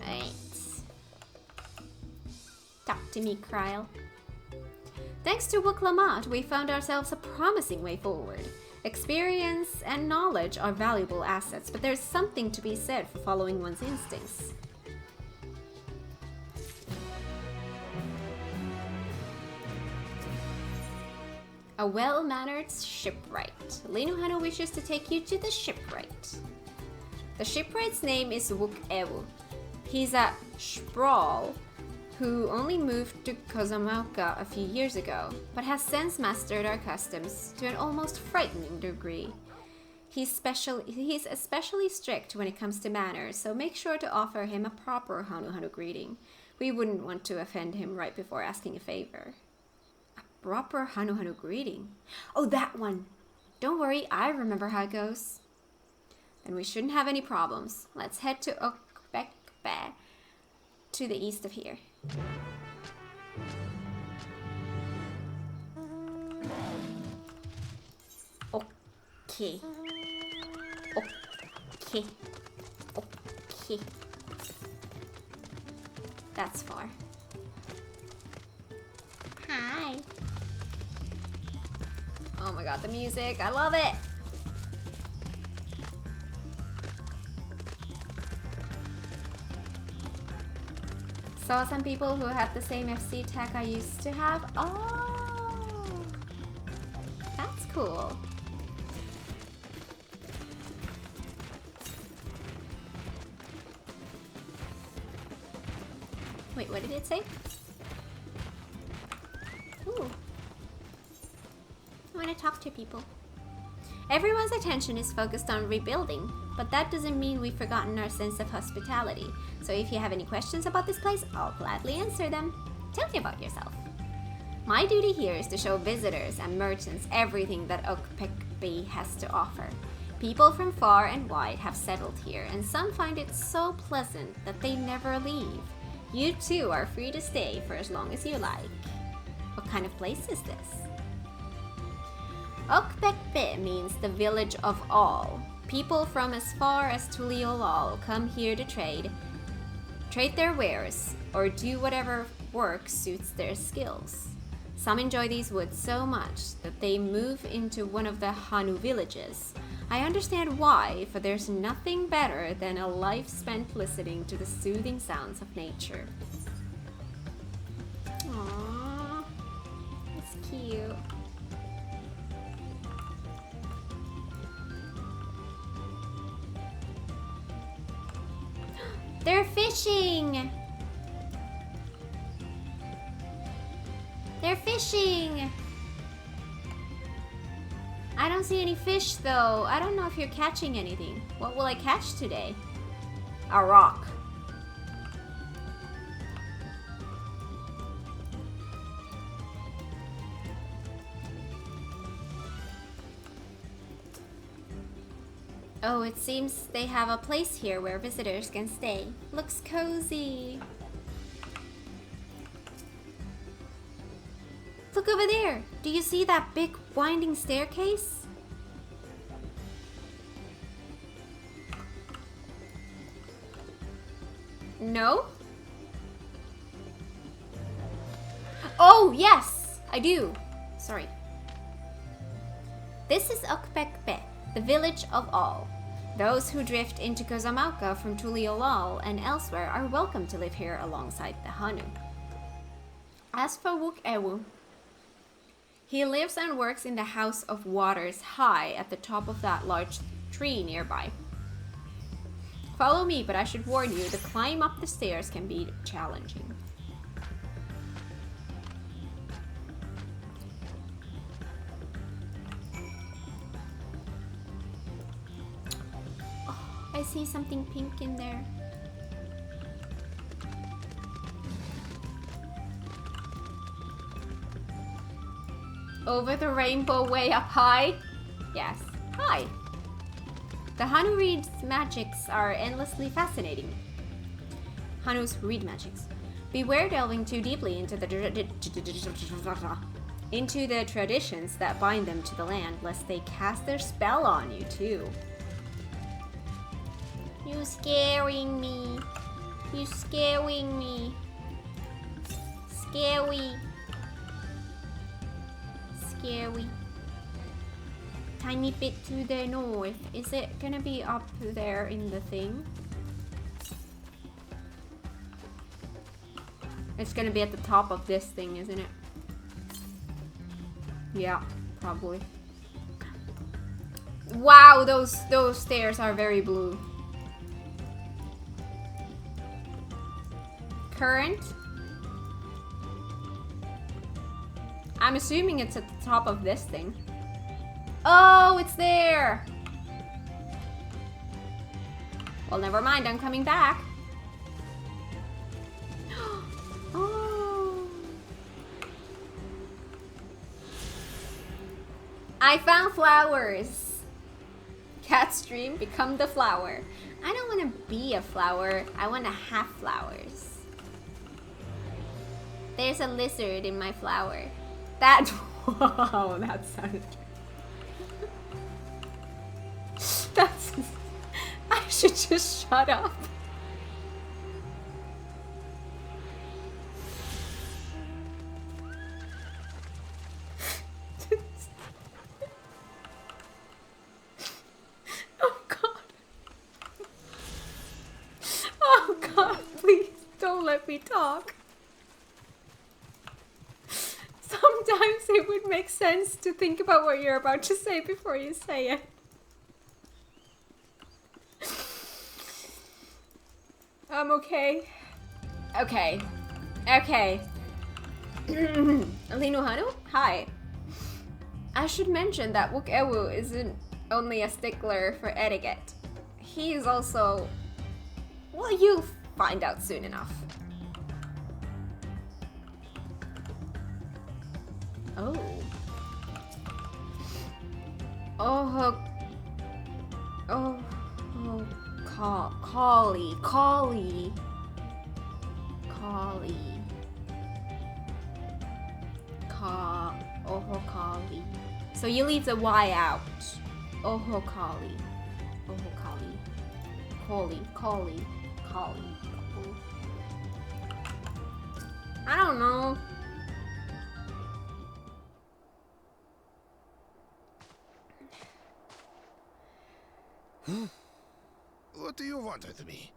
Right. Talk to me, Kryl. Thanks to Wuklamat, we found ourselves a promising way forward. Experience and knowledge are valuable assets, but there's something to be said for following one's instincts. A well-mannered shipwright. Linuhanu wishes to take you to the shipwright. The shipwright's name is Wuk-Ewu. He's a sprawl who only moved to Kozamauka a few years ago, but has since mastered our customs to an almost frightening degree. He's especially strict when it comes to manners, so make sure to offer him a proper Hanuhanu greeting. We wouldn't want to offend him right before asking a favor. A proper Hanuhanu greeting? Oh, that one! Don't worry, I remember how it goes. Then we shouldn't have any problems. Let's head to Okbekbe, to the east of here. Okay. That's far. Hi. Oh my god, the music. I love it. Saw some people who had the same FC tech I used to have. Oh, that's cool. Wait, what did it say? Ooh. I want to talk to people. Everyone's attention is focused on rebuilding, but that doesn't mean we've forgotten our sense of hospitality. So if you have any questions about this place, I'll gladly answer them. Tell me about yourself. My duty here is to show visitors and merchants everything that Okpekbe has to offer. People from far and wide have settled here, and some find it so pleasant that they never leave. You too are free to stay for as long as you like. What kind of place is this? Okpekbe means the village of all. People from as far as Tuliolal come here to trade their wares, or do whatever work suits their skills. Some enjoy these woods so much that they move into one of the Hanu villages. I understand why, for there's nothing better than a life spent listening to the soothing sounds of nature. Aww, that's cute. They're fishing! They're fishing! I don't see any fish though. I don't know if you're catching anything. What will I catch today? A rock. Oh, it seems they have a place here where visitors can stay. Looks cozy. Look over there! Do you see that big winding staircase? No? Oh, yes! I do. Sorry. This is Okpekbe, the village of all. Those who drift into Kozamauka from Tuliolal and elsewhere are welcome to live here alongside the Hanu. As for Wuk-Ewu, he lives and works in the House of Waters high at the top of that large tree nearby. Follow me, but I should warn you, the climb up the stairs can be challenging. Oh, I see something pink in there. Over the rainbow way up high? Yes. Hi. The Hanu reed's magics are endlessly fascinating. Hanu's reed magics. Beware delving too deeply into the traditions that bind them to the land, lest they cast their spell on you too. You scaring me. You scaring me. Scary. Scary. Tiny bit to the north. Is it gonna be up there in the thing? It's gonna be at the top of this thing, isn't it? Yeah, probably. Wow, those stairs are very blue. Current? I'm assuming it's at the top of this thing. Oh, it's there! Well, never mind, I'm coming back. Oh. I found flowers. Cat stream, become the flower. I don't want to be a flower, I want to have flowers. There's a lizard in my flower. That, wow, that sounded... That's... I should just shut up. Oh god. Oh god, please don't let me talk. Sometimes it would make sense to think about what you're about to say before you say it. Okay. Okay. Okay. Linuhanu? Hi. I should mention that Wuk-Ewu isn't only a stickler for etiquette. He is also... Well, you'll find out soon enough. Oh. Oh. Oh. Oh. Collie. Ohokali. So you leave the Y out. Ohokali. Collie. I don't know. What do you want with me?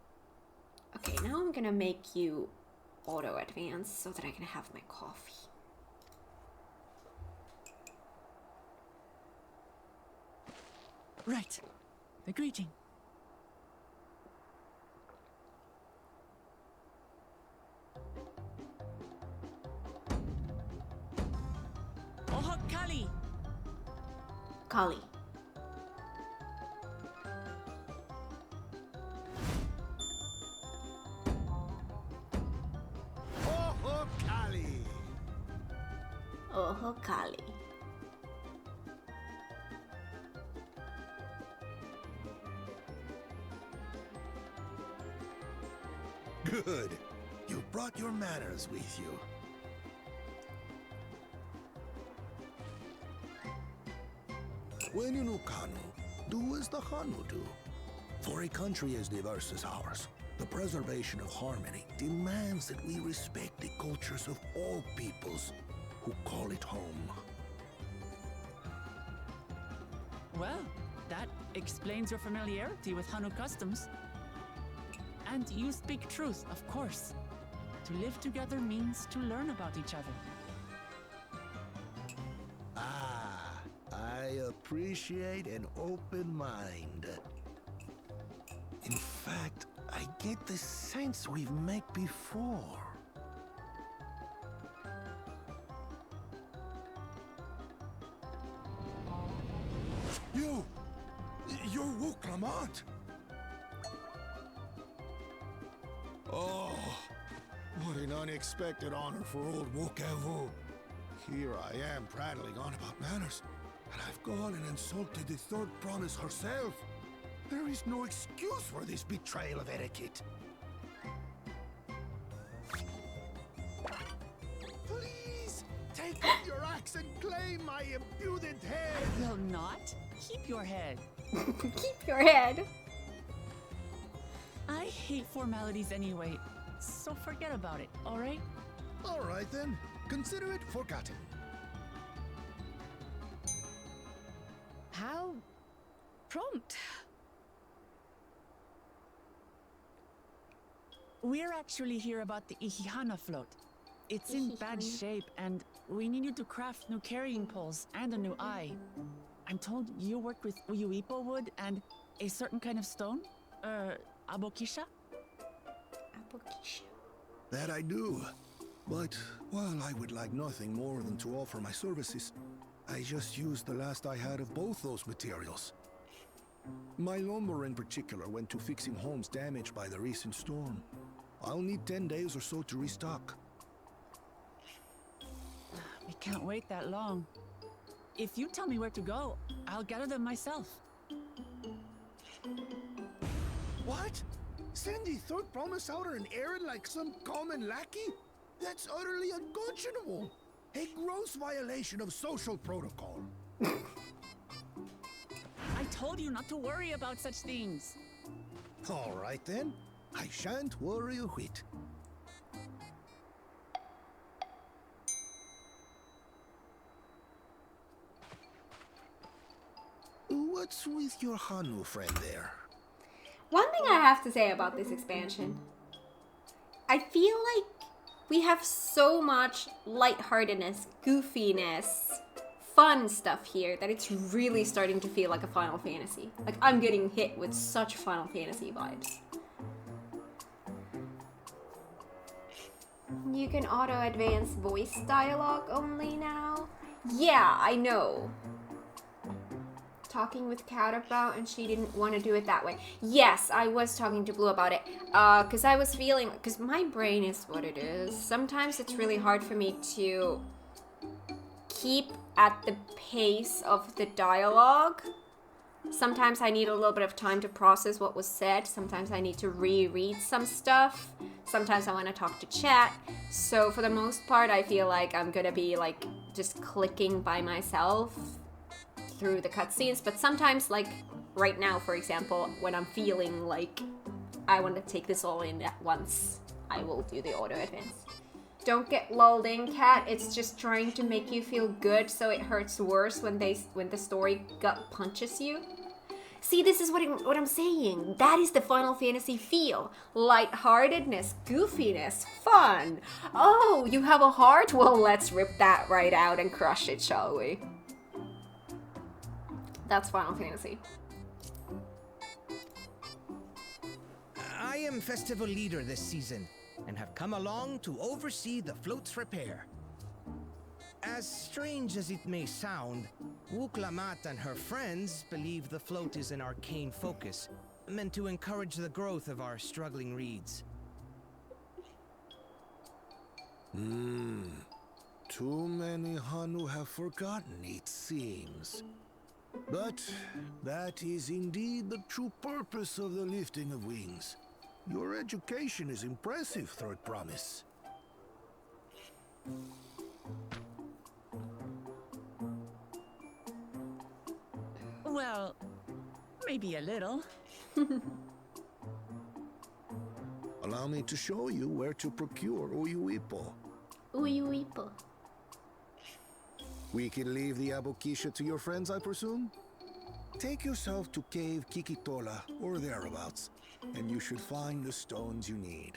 Okay, now I'm gonna make you auto advance so that I can have my coffee. Right. The greeting. Ohokali. Kali. Ohokali. Good. You brought your manners with you. When you know Kanu, do as the Hanu do. For a country as diverse as ours, the preservation of harmony demands that we respect the cultures of all peoples who call it home. Well, that explains your familiarity with Hanu customs. And you speak truth, of course. To live together means to learn about each other. Ah, I appreciate an open mind. In fact, I get the sense we've met before. You're Wu Clement. Oh, what an unexpected honor for old Wokevu. Here I am prattling on about manners, and I've gone and insulted the third promise herself. There is no excuse for this betrayal of etiquette. Please, take up your axe and claim my impudent head. I will not. Keep your head. Keep your head. I hate formalities anyway, so forget about it, alright? All right then, consider it forgotten. How prompt. We're actually here about the Ihihana float. It's in bad shape, and we need you to craft new carrying poles and a new eye. I'm told you worked with Uyuipo wood and a certain kind of stone? Abokisha? Abokisha. That I do. But while I would like nothing more than to offer my services, I just used the last I had of both those materials. My lumber in particular went to fixing homes damaged by the recent storm. I'll need 10 days or so to restock. We can't wait that long. If you tell me where to go, I'll gather them myself. What? Send the third promise out on an errand like some common lackey? That's utterly unconscionable. A gross violation of social protocol. I told you not to worry about such things. All right then. I shan't worry a whit. What's with your Hanu friend there? One thing I have to say about this expansion, I feel like we have so much lightheartedness, goofiness, fun stuff here that it's really starting to feel like a Final Fantasy. Like, I'm getting hit with such Final Fantasy vibes. You can auto-advance voice dialogue only now? Yeah, I know. Talking with Kat about, and she didn't want to do it that way. Yes, I was talking to Blue about it, because I was feeling, because my brain is what it is. Sometimes it's really hard for me to keep at the pace of the dialogue. Sometimes I need a little bit of time to process what was said. Sometimes I need to reread some stuff. Sometimes I want to talk to chat. So for the most part, I feel like I'm gonna be like just clicking by myself through the cutscenes. But sometimes, like right now, for example, when I'm feeling like I want to take this all in at once, I will do the auto advance. Don't get lulled in, Cat. It's just trying to make you feel good, so it hurts worse when the story gut punches you. See, this is what I'm saying. That is the Final Fantasy feel. Lightheartedness, goofiness, fun. Oh, you have a heart? Well, let's rip that right out and crush it, shall we? That's Final Fantasy. I am festival leader this season, and have come along to oversee the float's repair. As strange as it may sound, Wuklamat and her friends believe the float is an arcane focus, meant to encourage the growth of our struggling reeds. Too many Hanu have forgotten, it seems. But that is indeed the true purpose of the lifting of wings. Your education is impressive, Third Promise. Well, maybe a little. Allow me to show you where to procure Uyuipo. Uyuipo. We can leave the Abokisha to your friends, I presume? Take yourself to Cave Kikitola, or thereabouts, and you should find the stones you need.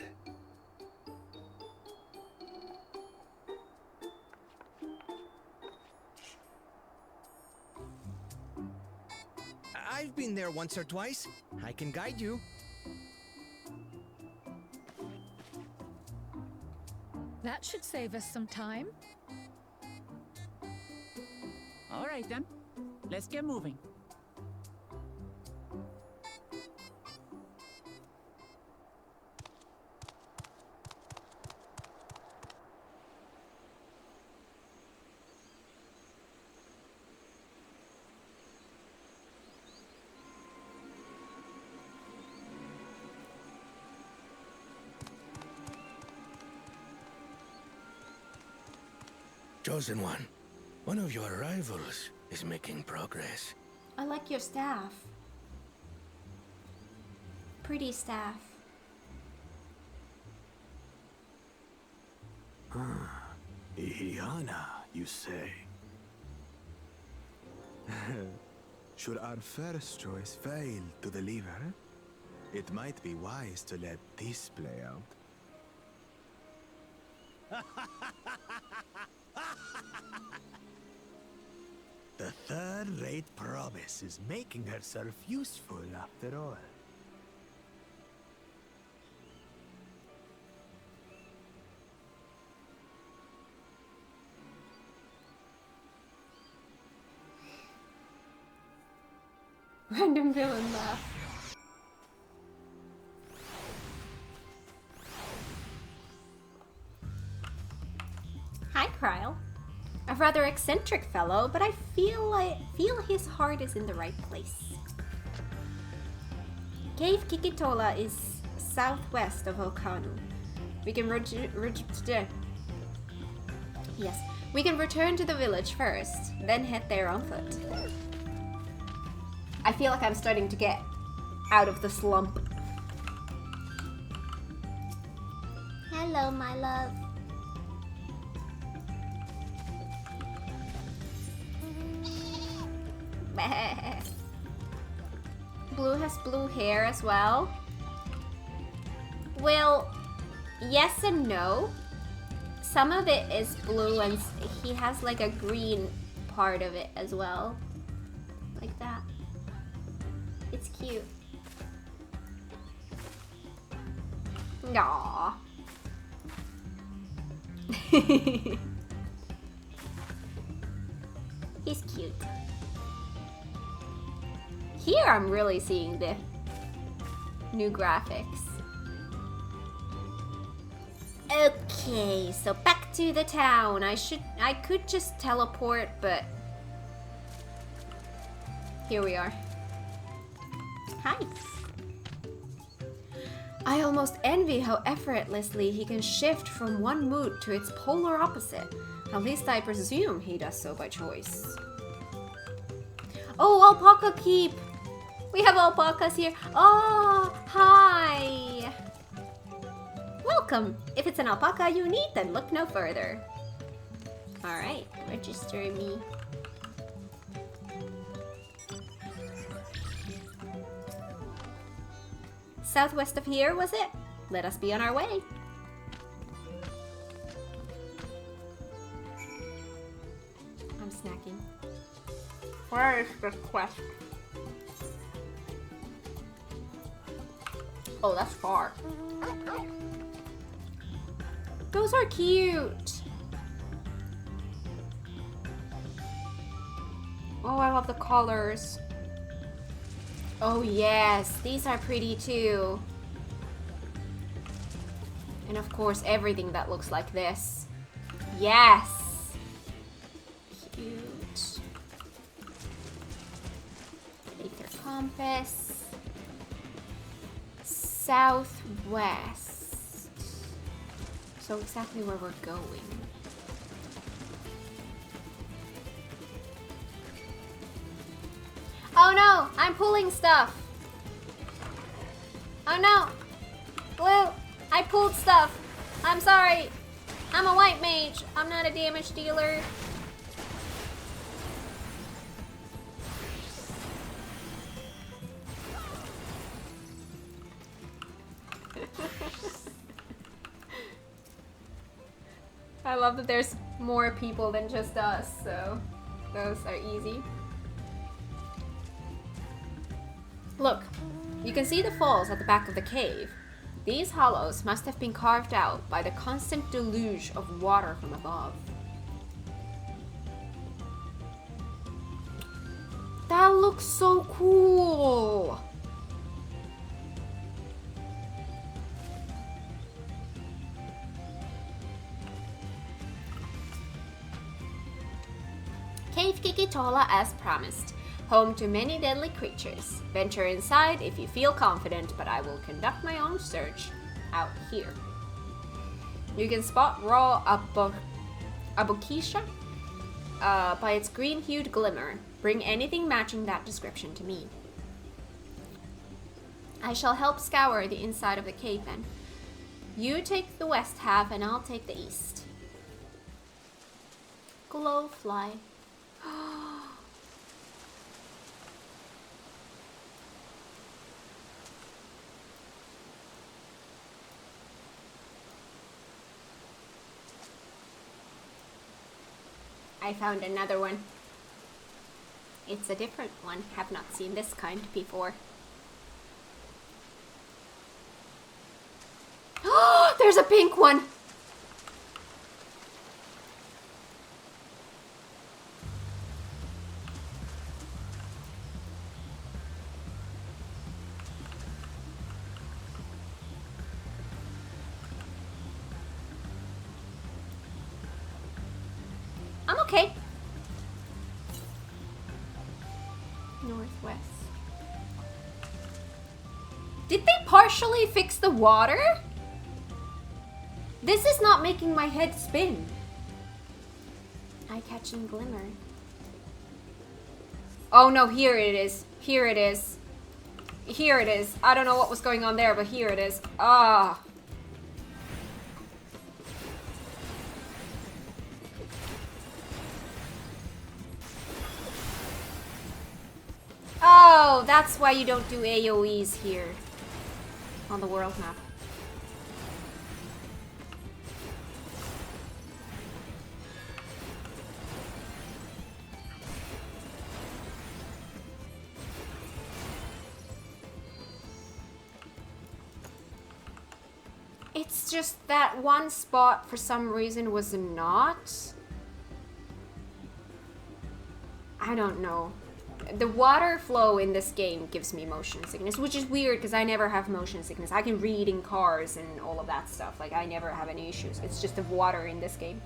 I've been there once or twice. I can guide you. That should save us some time. All right then, let's get moving. Chosen one of your rivals is making progress. I like your staff. Pretty staff. Ihiana, you say? Should our first choice fail to deliver, it might be wise to let this play out. The third-rate promise is making herself useful after all. Random villain laugh. Hi, Kryle. A rather eccentric fellow, but I feel his heart is in the right place. Cave Kikitola is southwest of Okanu. We can we can return to the village first, then head there on foot. I feel like I'm starting to get out of the slump. Hello, my love. Blue has blue hair as well. Well, yes and no. Some of it is blue and he has like a green part of it as well. Like that. It's cute. Aww. He's cute. Here I'm really seeing the new graphics. Okay, so back to the town. I could just teleport, but here we are. Hi. I almost envy how effortlessly he can shift from one mood to its polar opposite. At least I presume he does so by choice. Oh, alpaca keep! We have alpacas here. Oh, hi! Welcome! If it's an alpaca you need, then look no further. Alright, register me. Southwest of here, was it? Let us be on our way. I'm snacking. Where is the quest? Oh, that's far. Those are cute. Oh, I love the colors. Oh yes, these are pretty too. And of course, everything that looks like this. Yes. Cute. Aether compass. Southwest. So exactly where we're going. Oh no, I'm pulling stuff. Oh no. Blue, I pulled stuff. I'm sorry. I'm a white mage. I'm not a damage dealer. I love that there's more people than just us, so those are easy. Look, you can see the falls at the back of the cave. These hollows must have been carved out by the constant deluge of water from above. That looks so cool! Cave Kikitola as promised. Home to many deadly creatures. Venture inside if you feel confident, but I will conduct my own search out here. You can spot raw abokisha by its green-hued glimmer. Bring anything matching that description to me. I shall help scour the inside of the cave then. You take the west half and I'll take the east. Glowfly. I found another one. It's a different one. Have not seen this kind before. Oh, there's a pink one! I'm okay. Northwest. Did they partially fix the water? This is not making my head spin. Eye-catching glimmer. Oh no, here it is. Here it is. Here it is. I don't know what was going on there, but here it is. Ah. Oh, that's why you don't do AoEs here on the world map. It's just that one spot for some reason was not. I don't know. the water flow in this game gives me motion sickness, which is weird because I never have motion sickness. I can read in cars and all of that stuff. Like, I never have any issues. It's just the water in this game.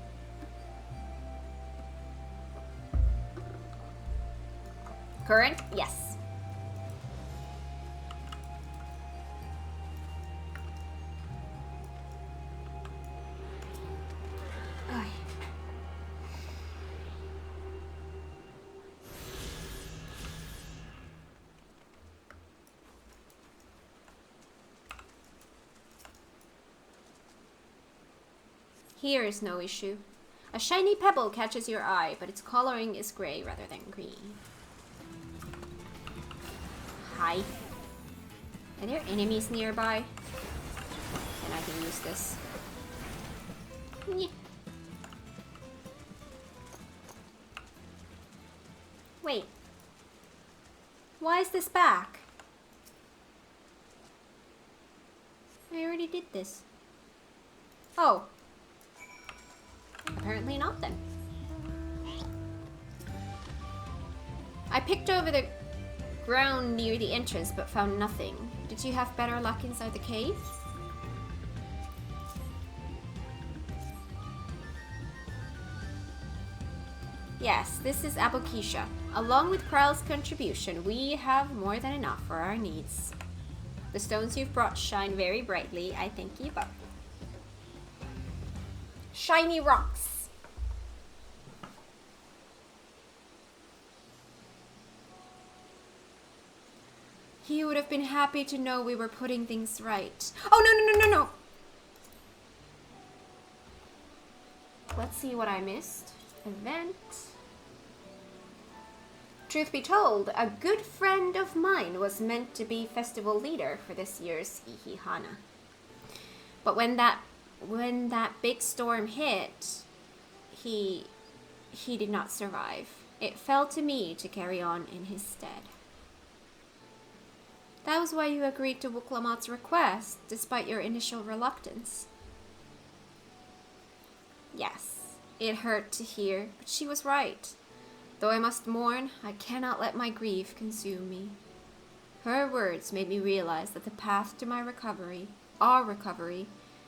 Current? Yes. Ay. Here is no issue. A shiny pebble catches your eye, but its coloring is gray rather than green. Hi. Are there enemies nearby? And I can use this. Nyeh. Wait. Why is this back? I already did this. Oh. Apparently not then. I picked over the ground near the entrance but found nothing. Did you have better luck inside the cave? Yes, this is Abokisha. Along with Krell's contribution, we have more than enough for our needs. The stones you've brought shine very brightly. I thank you both. Shiny rocks. He would have been happy to know we were putting things right. Oh, no. Let's see what I missed. Event. Truth be told, a good friend of mine was meant to be festival leader for this year's Ihihana. But when that big storm hit, he did not survive. It fell to me to carry on in his stead. That was why you agreed to Wuklamat's request, despite your initial reluctance. Yes, it hurt to hear, but she was right. Though I must mourn, I cannot let my grief consume me. Her words made me realize that the path to my recovery, our recovery,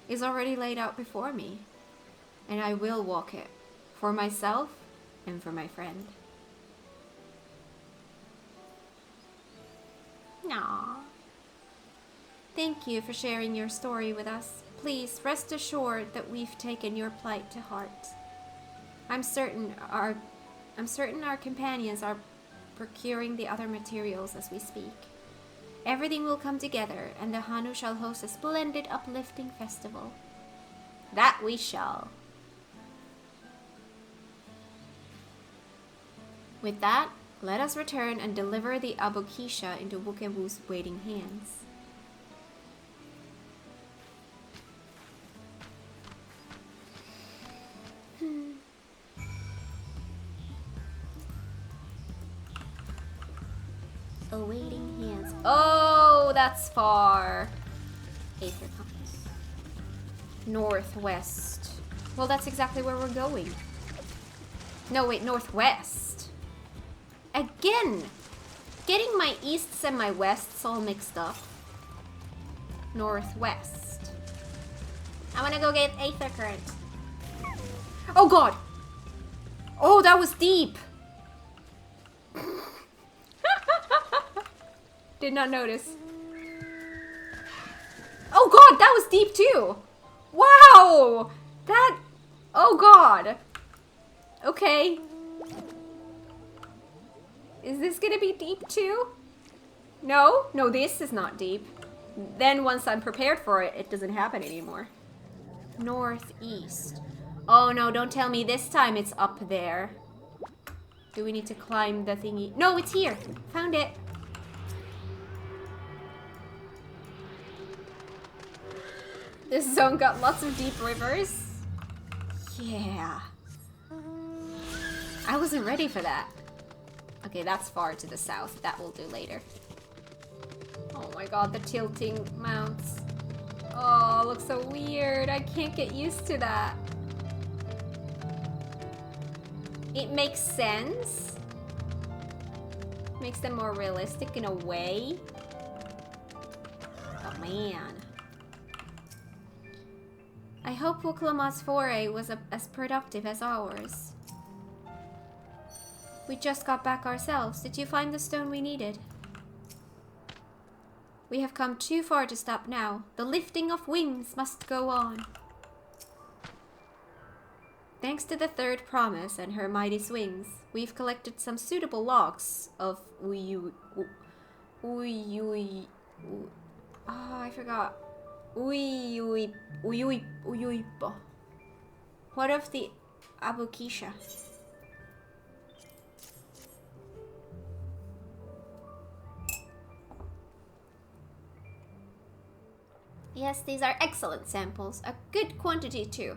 is already laid out before me, and I will walk it, for myself and for my friend. Aww. Thank you for sharing your story with us. Please rest assured that we've taken your plight to heart. I'm certain our companions are procuring the other materials as we speak. Everything will come together, and the Hanu shall host a splendid, uplifting festival. That we shall. With that, let us return and deliver the Abokisha into Wukewu's waiting hands. Awaiting hands. Oh, that's far. Aether compass. Northwest. Well, that's exactly where we're going. No, wait, northwest. Again! Getting my easts and my wests all mixed up. Northwest. I wanna go get Aether Current. Oh god! Oh, that was deep! Did not notice. Oh god, that was deep too! Wow! That... Oh god! Okay. Is this gonna be deep too? No? No, this is not deep. Then once I'm prepared for it, it doesn't happen anymore. Northeast. Oh no, don't tell me this time it's up there. Do we need to climb the thingy? No, it's here! Found it! This zone got lots of deep rivers. Yeah. I wasn't ready for that. Okay, that's far to the south. That we'll do later. Oh my god, the tilting mounts. Oh, it looks so weird. I can't get used to that. It makes sense. Makes them more realistic in a way. Oh man. I hope Wuklamat's foray was as productive as ours. We just got back ourselves. Did you find the stone we needed? We have come too far to stop now. The lifting of wings must go on. Thanks to the third promise and her mighty swings, we've collected some suitable logs of I forgot. Uyuipo. What of the Abukisha? Yes, these are excellent samples. A good quantity too.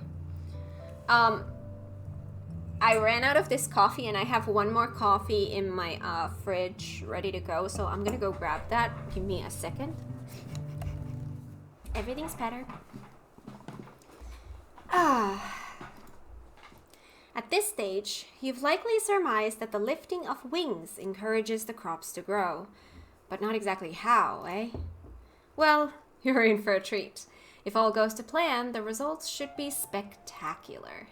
I ran out of this coffee and I have one more coffee in my fridge ready to go, so I'm gonna go grab that. Give me a second. Everything's better. At this stage, you've likely surmised that the lifting of wings encourages the crops to grow. But not exactly how, eh? Well, you're in for a treat. If all goes to plan, the results should be spectacular.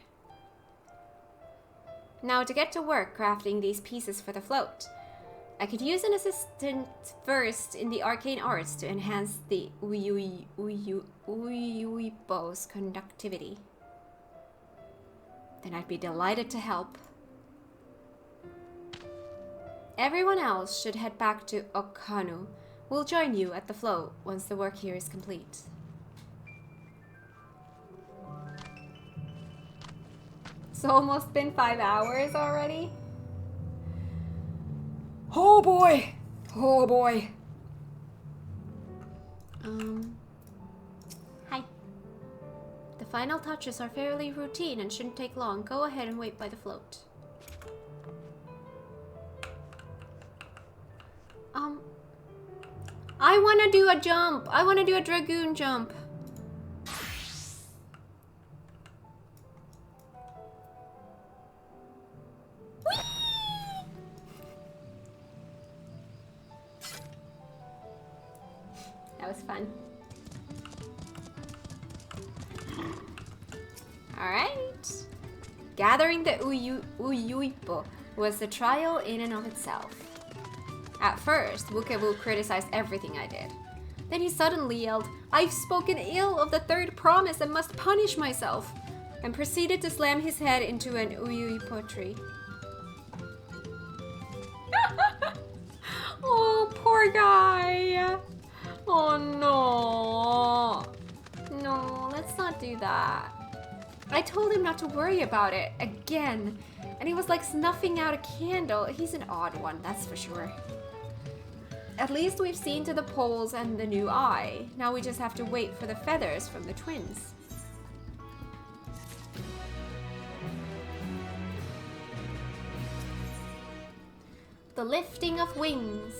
Now to get to work crafting these pieces for the float. I could use an assistant first in the arcane arts to enhance the Uyuipo's conductivity. Then I'd be delighted to help. Everyone else should head back to Okhanu. We'll join you at the float once the work here is complete. It's almost been 5 hours already. Oh boy! Oh boy! Hi. The final touches are fairly routine and shouldn't take long. Go ahead and wait by the float. I wanna do a jump! I wanna do a dragoon jump! That was fun. Alright. Gathering the Uyuipo was a trial in and of itself. At first, Wukewu criticized everything I did. Then he suddenly yelled, "I've spoken ill of the third promise and must punish myself," and proceeded to slam his head into an Uyuipo tree. Oh, poor guy. Oh no. No, let's not do that. I told him not to worry about it again, and he was like snuffing out a candle. He's an odd one, that's for sure. At least we've seen to the poles and the new eye. Now we just have to wait for the feathers from the twins. The lifting of wings.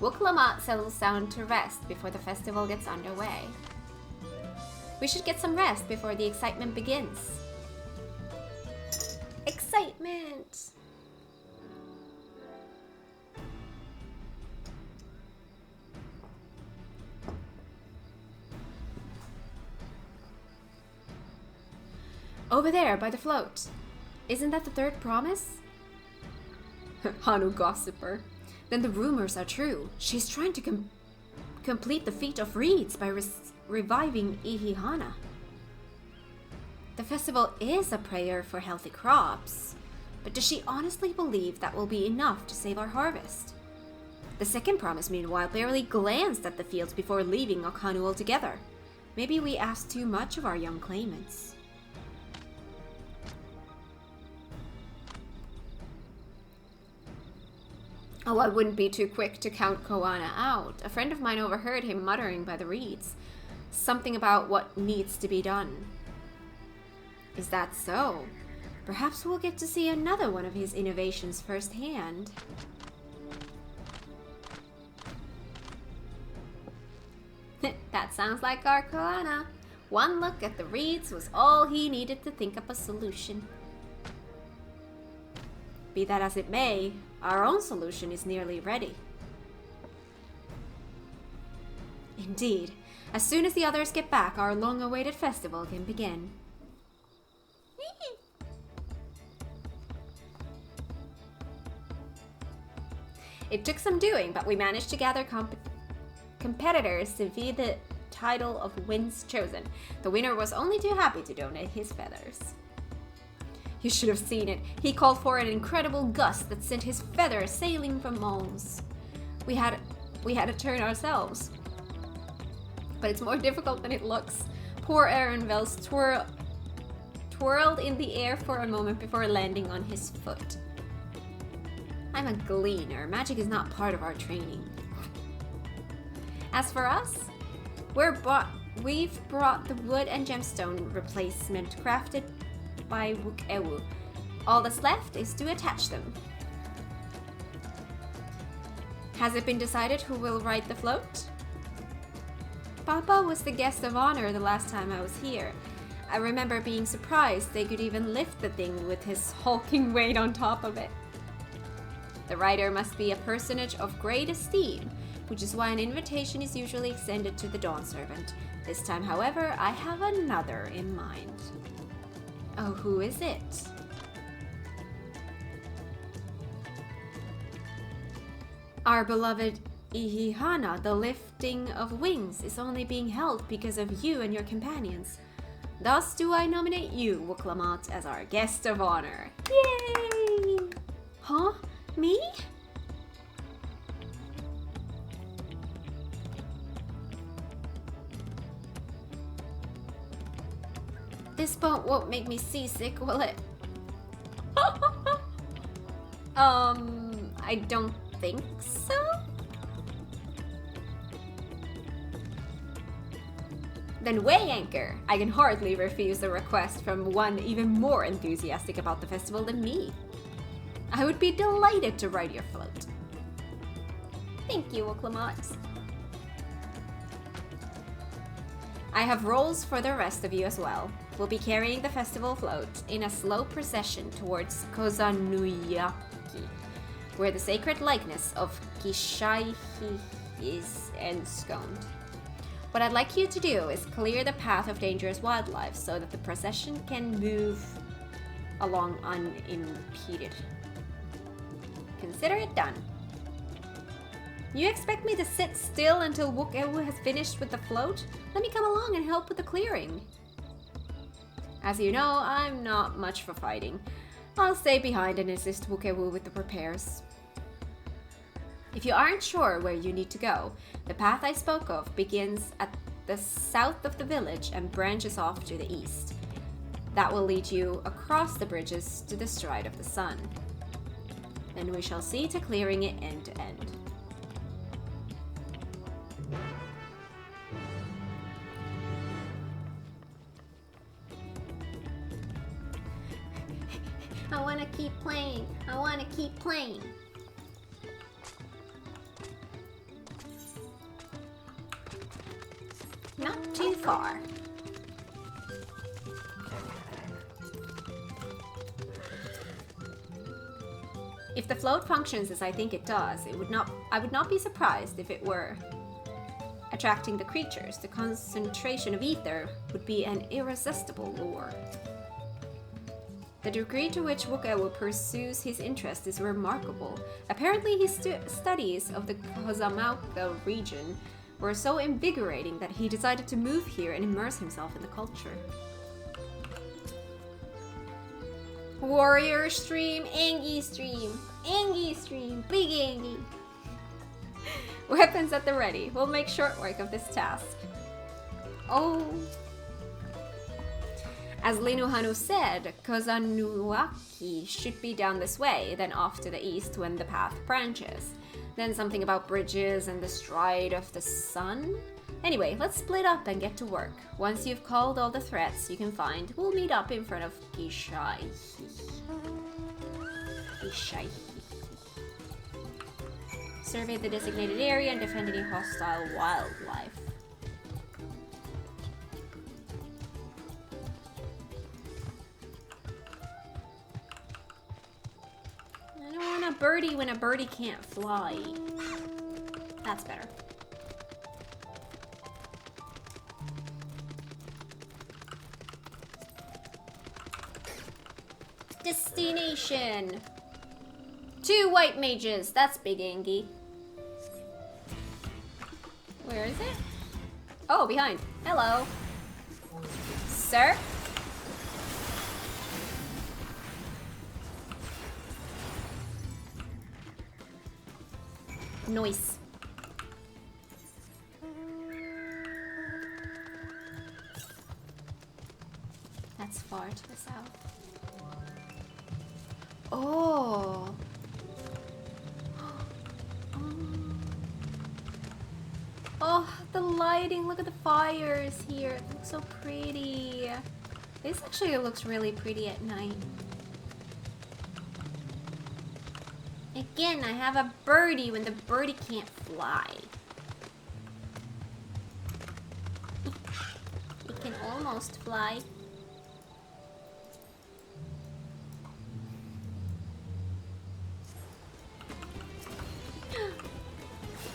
Wuklamat settles down to rest before the festival gets underway. We should get some rest before the excitement begins. Excitement! Over there, by the float. Isn't that the third promise? Hanu gossiper. Then the rumors are true. She's trying to complete the feat of reeds by reviving Ihihana. The festival is a prayer for healthy crops, but does she honestly believe that will be enough to save our harvest? The second promise, meanwhile, barely glanced at the fields before leaving Okhanu altogether. Maybe we asked too much of our young claimants. Oh, I wouldn't be too quick to count Koana out. A friend of mine overheard him muttering by the reeds. Something about what needs to be done. Is that so? Perhaps we'll get to see another one of his innovations firsthand. That sounds like our Koana. One look at the reeds was all he needed to think up a solution. Be that as it may, Our own solution is nearly ready. Indeed. As soon as the others get back, our long-awaited festival can begin. It took some doing, but we managed to gather competitors to be the title of wins chosen. The winner was only too happy to donate his feathers. You should have seen it. He called for an incredible gust that sent his feathers sailing from Mons. We had to turn ourselves. But it's more difficult than it looks. Poor Ehrenfels twirled in the air for a moment before landing on his foot. I'm a gleaner. Magic is not part of our training. As for us, we've brought the wood and gemstone replacement crafted by Wuk-Ewu. All that's left is to attach them. Has it been decided who will ride the float? Papa was the guest of honor the last time I was here. I remember being surprised they could even lift the thing with his hulking weight on top of it. The rider must be a personage of great esteem, which is why an invitation is usually extended to the Dawn Servant. This time, however, I have another in mind. Oh, who is it? Our beloved Ihihana, the lifting of wings, is only being held because of you and your companions. Thus do I nominate you, Wuklamat, as our guest of honor. Yay! Huh? Me? This boat won't make me seasick, will it? I don't think so. Then weigh anchor. I can hardly refuse a request from one even more enthusiastic about the festival than me. I would be delighted to ride your float. Thank you, Wuklamat. I have roles for the rest of you as well. We'll be carrying the festival float in a slow procession towards Kozanuyaki, where the sacred likeness of Kishaihi is ensconced. What I'd like you to do is clear the path of dangerous wildlife so that the procession can move along unimpeded. Consider it done. You expect me to sit still until Wuk-Ewu has finished with the float? Let me come along and help with the clearing. As you know, I'm not much for fighting. I'll stay behind and assist Wuk-Ewu with the repairs. If you aren't sure where you need to go, the path I spoke of begins at the south of the village and branches off to the east. That will lead you across the bridges to the Stride of the Sun. Then we shall see to clearing it end to end. I want to keep playing. I want to keep playing. Not too far. If the float functions as I think it does, I would not be surprised if it were attracting the creatures. The concentration of ether would be an irresistible lure. The degree to which Wuk-Ewu pursues his interest is remarkable. Apparently his studies of the Kozamauka region were so invigorating that he decided to move here and immerse himself in the culture. Warrior stream, Angie stream, big Angie. Weapons at the ready. We'll make short work of this task. Oh. As Linuhanu said, Kozanuaki should be down this way, then off to the east when the path branches. Then something about bridges and the Stride of the Sun. Anyway, let's split up and get to work. Once you've called all the threats you can find, we'll meet up in front of Kishaihi. Survey the designated area and defend any hostile wildlife. I don't want want a birdie when a birdie can't fly? That's better. Destination. 2 white mages. That's big Angie. Where is it? Oh, behind. Hello. Sir? Noise. That's far to the south. Oh. Oh, the lighting. Look at the fires here. It looks so pretty. This actually looks really pretty at night. Again, I have a birdie when the birdie can't fly. It can almost fly.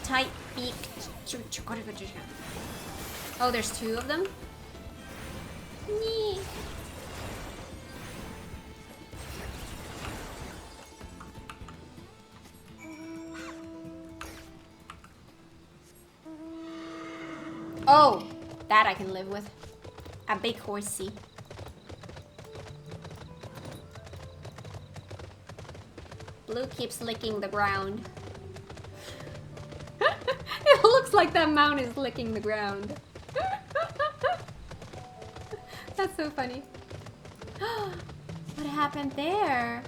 Tight-beaked. Oh, there's 2 of them? Nee. Oh, that I can live with. A big horsey. Blue keeps licking the ground. It looks like that mount is licking the ground. That's so funny. What happened there?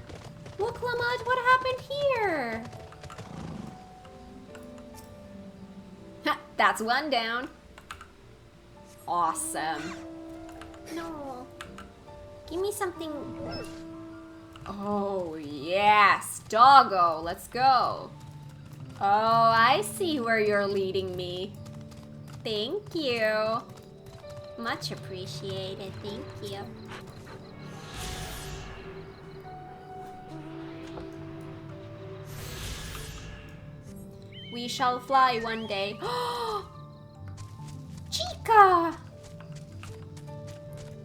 Look, Lamont, what happened here? That's 1 down. Awesome. No. Give me something. Oh, yes. Doggo, let's go. Oh, I see where you're leading me. Thank you. Much appreciated. Thank you. We shall fly one day. Chica!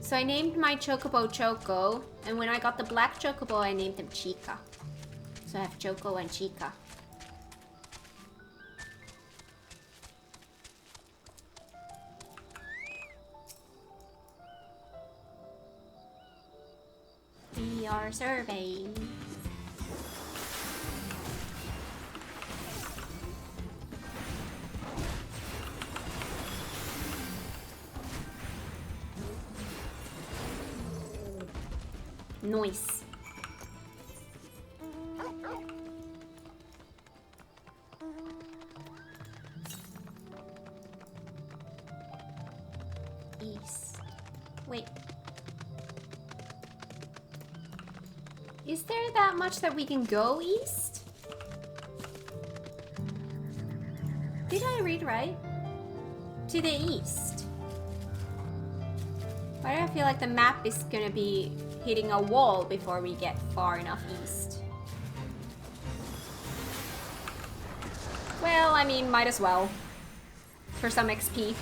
So I named my chocobo Choco, and when I got the black chocobo, I named him Chica. So I have Choco and Chica. We are surveying. Noise. East. Wait. Is there that much that we can go east? Did I read right? To the east. Why do I feel like the map is gonna be hitting a wall before we get far enough east? Well, I mean, might as well. For some XP.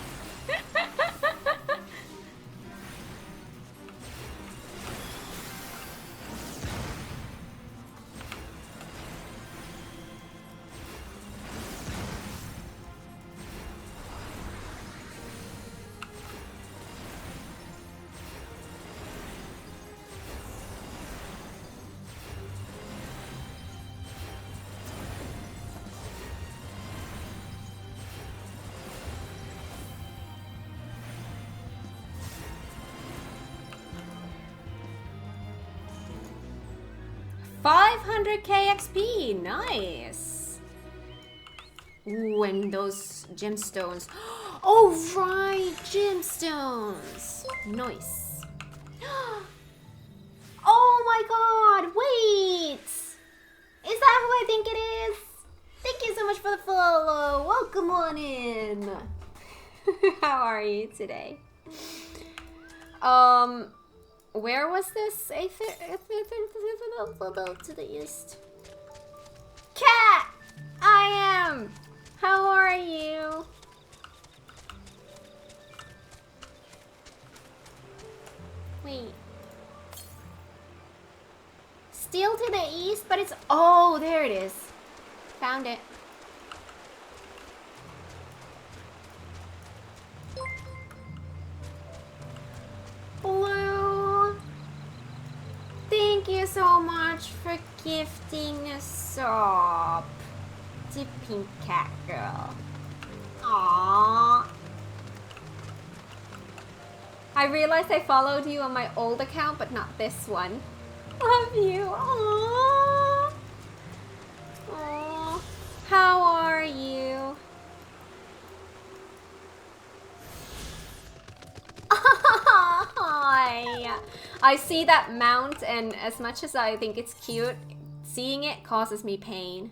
XP, nice. Ooh, and those gemstones. Oh right, gemstones. Nice. Oh my god, wait. Is that who I think it is? Thank you so much for the follow. Welcome on in. How are you today? Where was this? To the east. Cat! I am! How are you? Wait. Still to the east, but it's... Oh, there it is. Found it. Blue. Thank you so much for gifting a soap to Pink Cat Girl. Aww. I realized I followed you on my old account, but not this one. Love you. Aww. Aww. How are you? Hi. I see that mount, and as much as I think it's cute, seeing it causes me pain.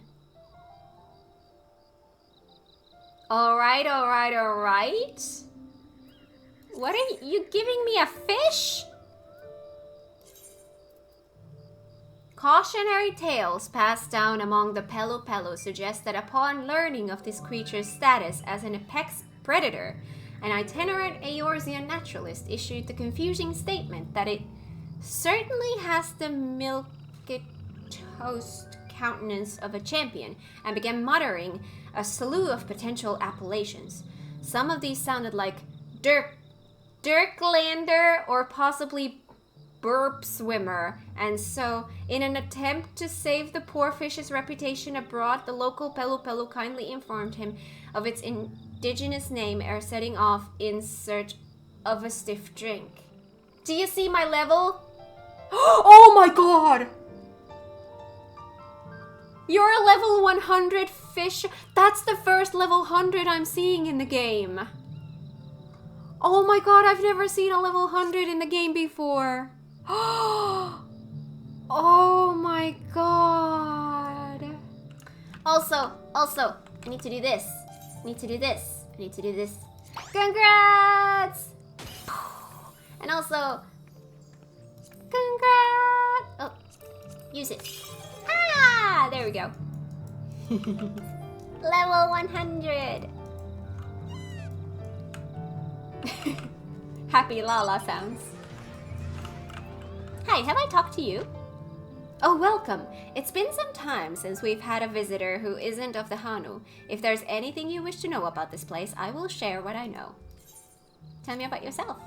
Alright, alright, alright. What are you giving me, a fish? Cautionary tales passed down among the Pelu Pelu suggest that upon learning of this creature's status as an apex predator, an itinerant Eorzean naturalist issued the confusing statement that it certainly has the milquetoast countenance of a champion, and began muttering a slew of potential appellations. Some of these sounded like Dirklander or possibly Burp Swimmer, and so, in an attempt to save the poor fish's reputation abroad, the local Pelu Pelu kindly informed him of its indigenous name ere setting off in search of a stiff drink. Do you see my level? Oh my god! You're a level 100 fish. That's the first level 100 I'm seeing in the game. Oh my god, I've never seen a level 100 in the game before. Oh my god. Also, I need to do this. I need to do this. I need to do this. Congrats! And also, congrats! Oh, use it. Ah, there we go. Level 100. Happy Lala sounds. Hi, have I talked to you? Oh, welcome. It's been some time since we've had a visitor who isn't of the Hanu. If there's anything you wish to know about this place, I will share what I know. Tell me about yourself.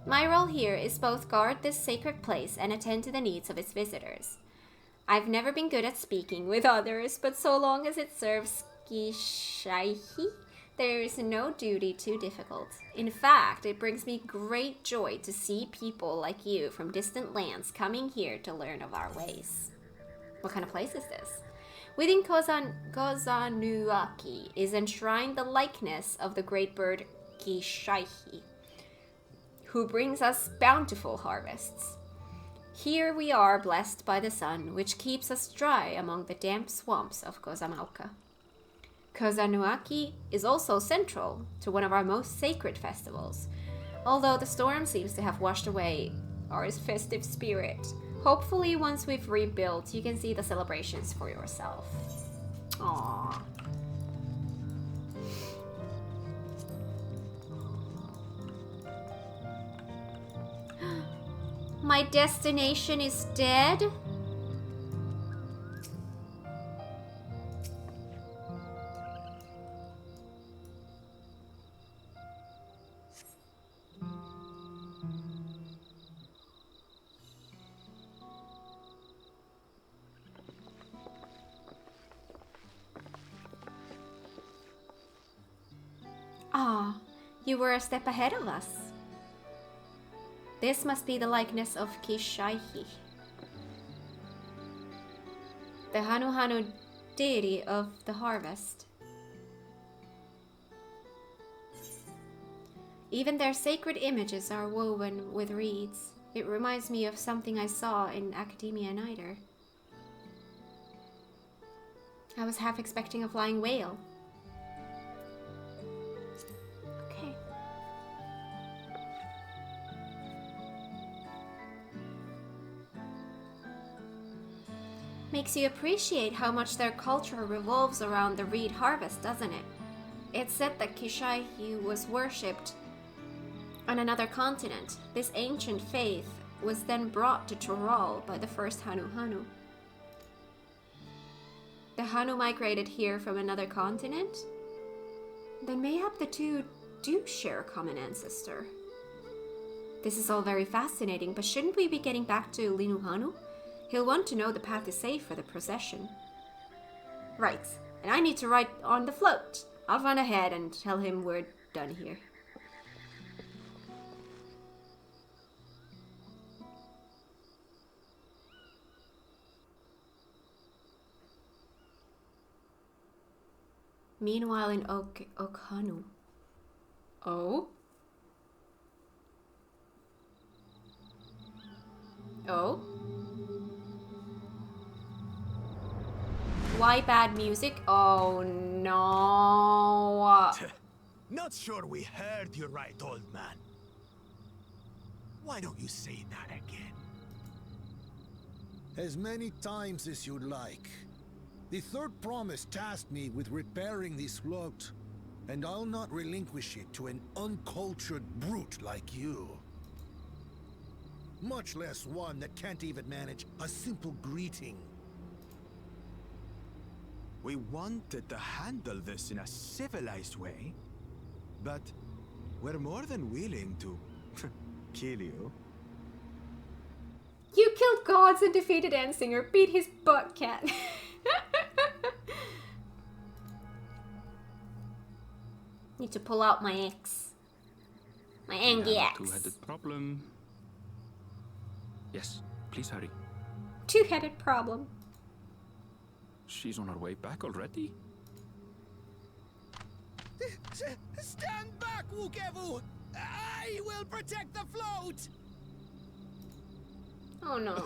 My role here is both guard this sacred place and attend to the needs of its visitors. I've never been good at speaking with others, but so long as it serves Kishaihi, there is no duty too difficult. In fact, it brings me great joy to see people like you from distant lands coming here to learn of our ways. What kind of place is this? Within Kozanuaki is enshrined the likeness of the great bird Kishaihi, who brings us bountiful harvests. Here we are blessed by the sun, which keeps us dry among the damp swamps of Kozamauka. Kozanuaki is also central to one of our most sacred festivals, although the storm seems to have washed away our festive spirit. Hopefully, once we've rebuilt, you can see the celebrations for yourself. Aww. My destination is dead? Ah, you were a step ahead of us. This must be the likeness of Kishaihi, the Hanu deity of the harvest. Even their sacred images are woven with reeds. It reminds me of something I saw in Academia Nider. I was half expecting a flying whale. Okay. Makes you appreciate how much their culture revolves around the reed harvest, doesn't it? It's said that Kishahi was worshipped on another continent. This ancient faith was then brought to Toral by the first Hanu. The Hanu migrated here from another continent? Then mayhap the two do share a common ancestor. This is all very fascinating, but shouldn't we be getting back to Linuhanu? He'll want to know the path is safe for the procession. Right, and I need to ride on the float. I'll run ahead and tell him we're done here. Meanwhile in Okhanu. Oh? Oh? Why bad music? Oh no. Not sure we heard you right, old man. Why don't you say that again? As many times as you'd like. The third promise tasked me with repairing this float, and I'll not relinquish it to an uncultured brute like you. Much less one that can't even manage a simple greeting. We wanted to handle this in a civilized way, but we're more than willing to kill you. You killed gods and defeated Ensinger. Beat his butt, cat. Need to pull out my axe. My Angie axe. Two-headed problem. Yes, please hurry. Two-headed problem. She's on her way back already? Stand back, Wukevu! I will protect the float! Oh no.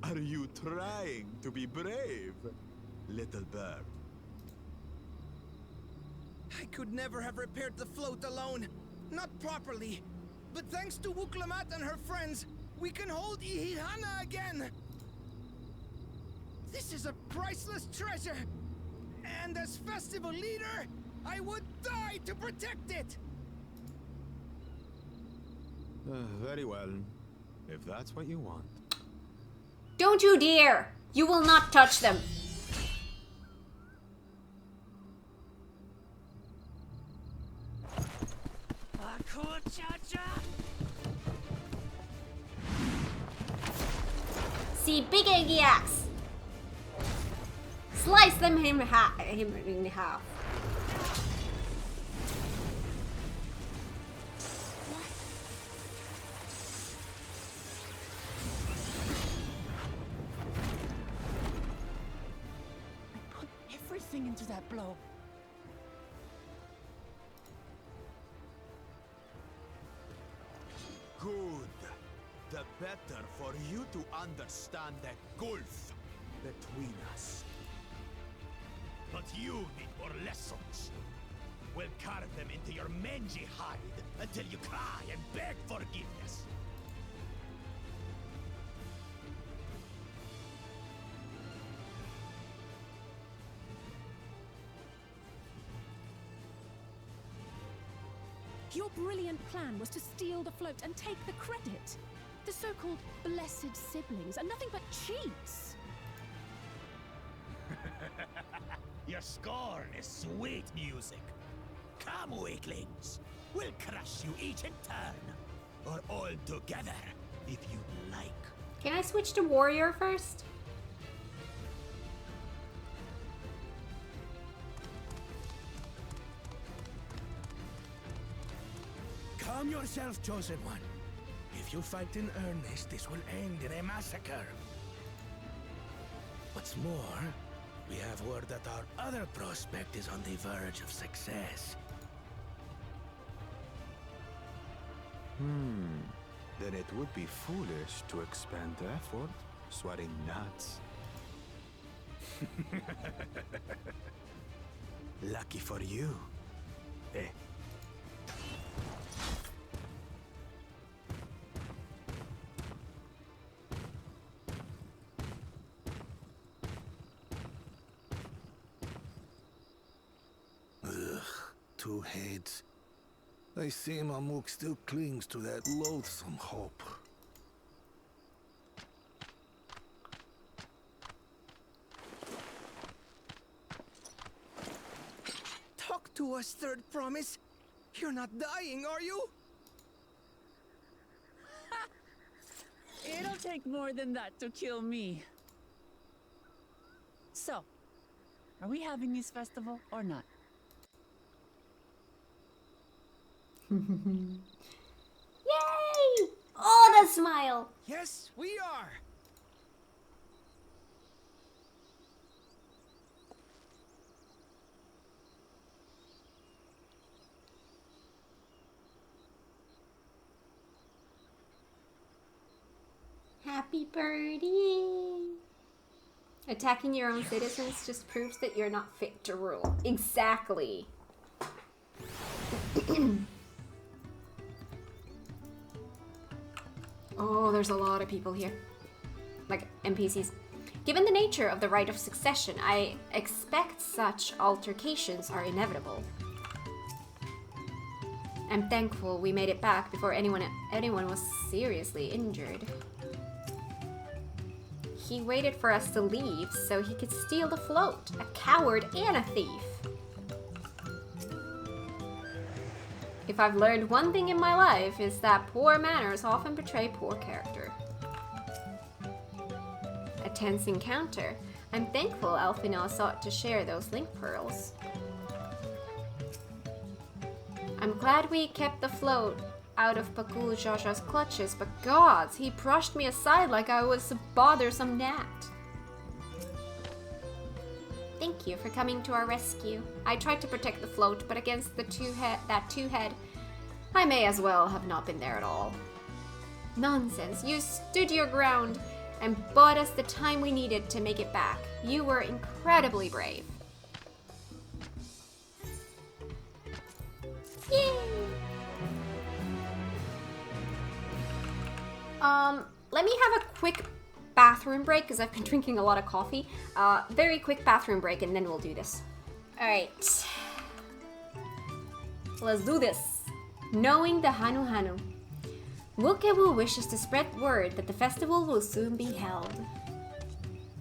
Are you trying to be brave, little bird? I could never have repaired the float alone. Not properly. But thanks to Wuklamat and her friends, we can hold Ihihana again. This is a priceless treasure. And as festival leader, I would die to protect it. Very well. If that's what you want. Don't you dare! You will not touch them. See, big Angie axe. Slice them him in half. I put everything into that blow. Good. The better for you to understand the gulf between us. But you need more lessons. We'll carve them into your mangy hide until you cry and beg forgiveness. Your brilliant plan was to steal the float and take the credit. The so-called blessed siblings are nothing but cheats. Your scorn is sweet music. Come, weaklings. We'll crush you each in turn. Or all together, if you'd like. Can I switch to warrior first? Calm yourself, chosen one. If you fight in earnest, this will end in a massacre. What's more, we have word that our other prospect is on the verge of success. Then it would be foolish to expend effort sweating nuts. Lucky for you, eh? two heads. I see Mamuk still clings to that loathsome hope. Talk to us, Third Promise. You're not dying, are you? It'll take more than that to kill me. So, are we having this festival or not? Yay! Oh, the smile! Yes, we are. Happy birdie! Attacking your own citizens just proves that you're not fit to rule. Exactly. Oh, there's a lot of people here. Like NPCs. Given the nature of the right of succession, I expect such altercations are inevitable. I'm thankful we made it back before anyone was seriously injured. He waited for us to leave so he could steal the float. A coward and a thief. If I've learned one thing in my life, is that poor manners often betray poor character. A tense encounter. I'm thankful Alphinaud sought to share those link pearls. I'm glad we kept the float out of Pakul Jaja's clutches, but gods, he brushed me aside like I was a bothersome gnat. Thank you for coming to our rescue. I tried to protect the float, but against that two-head, I may as well have not been there at all. Nonsense. You stood your ground and bought us the time we needed to make it back. You were incredibly brave. Yay! Let me have a quick bathroom break because I've been drinking a lot of coffee. Very quick bathroom break and then we'll do this. Alright. Let's do this. Knowing the Hanu Hanu. Wukewu wishes to spread word that the festival will soon be held.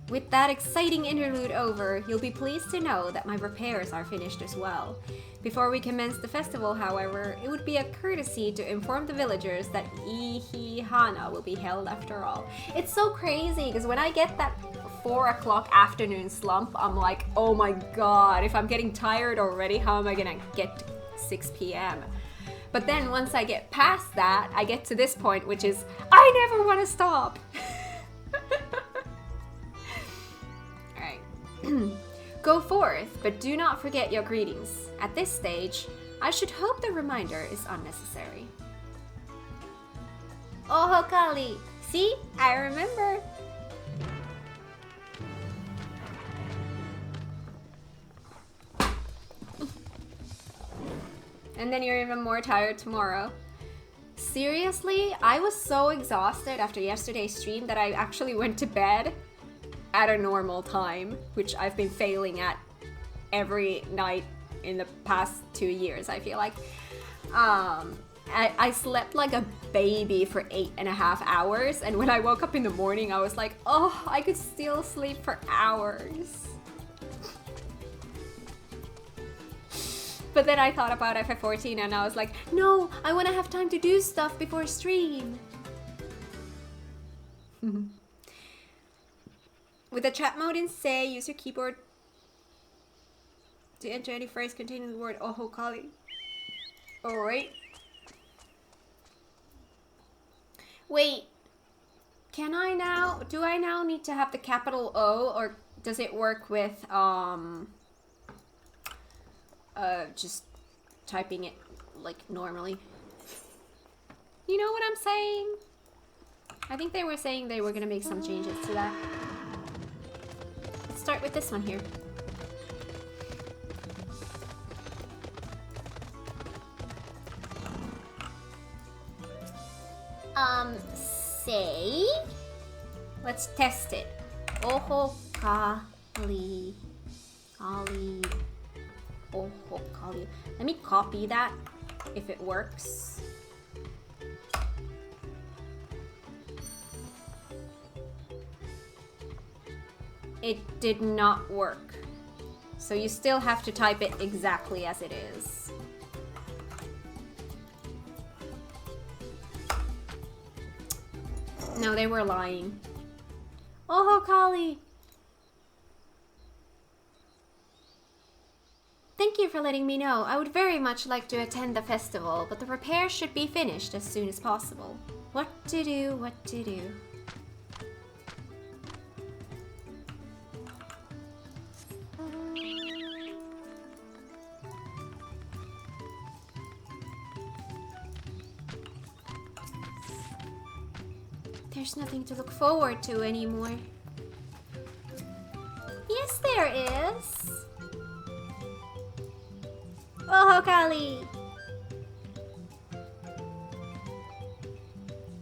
With that exciting interlude over, you'll be pleased to know that my repairs are finished as well. Before we commence the festival, however, it would be a courtesy to inform the villagers that Ihihana will be held after all. It's so crazy, because when I get that 4 o'clock afternoon slump, I'm like, oh my god, if I'm getting tired already, how am I gonna get to 6 p.m.? But then once I get past that, I get to this point, which is, I never want to stop! Alright. Go forth, but do not forget your greetings. At this stage, I should hope the reminder is unnecessary. Oh, Kali! See? I remember! And then you're even more tired tomorrow. Seriously, I was so exhausted after yesterday's stream that I actually went to bed at a normal time, which I've been failing at every night in the past 2 years, I feel like. I slept like a baby for 8.5 hours, and when I woke up in the morning, I was like, oh, I could still sleep for hours. But then I thought about FF14 and I was like, no, I want to have time to do stuff before stream. With the chat mode in say, use your keyboard to enter any phrase containing the word Ohokali. Alright. Wait. Can I now, do I now need to have the capital O, or does it work with, just typing it like normally? You know what I'm saying? I think they were saying they were gonna make some changes to that. Let's start with this one here. Say? Let's test it. Oho Kali. Kali. Oho Kali. you. Let me copy that, if it works. It did not work. So you still have to type it exactly as it is. No, they were lying. Oh, Kali! Thank you for letting me know. I would very much like to attend the festival, but the repairs should be finished as soon as possible. What to do, what to do. There's nothing to look forward to anymore. Yes, there is. Oh, Kali!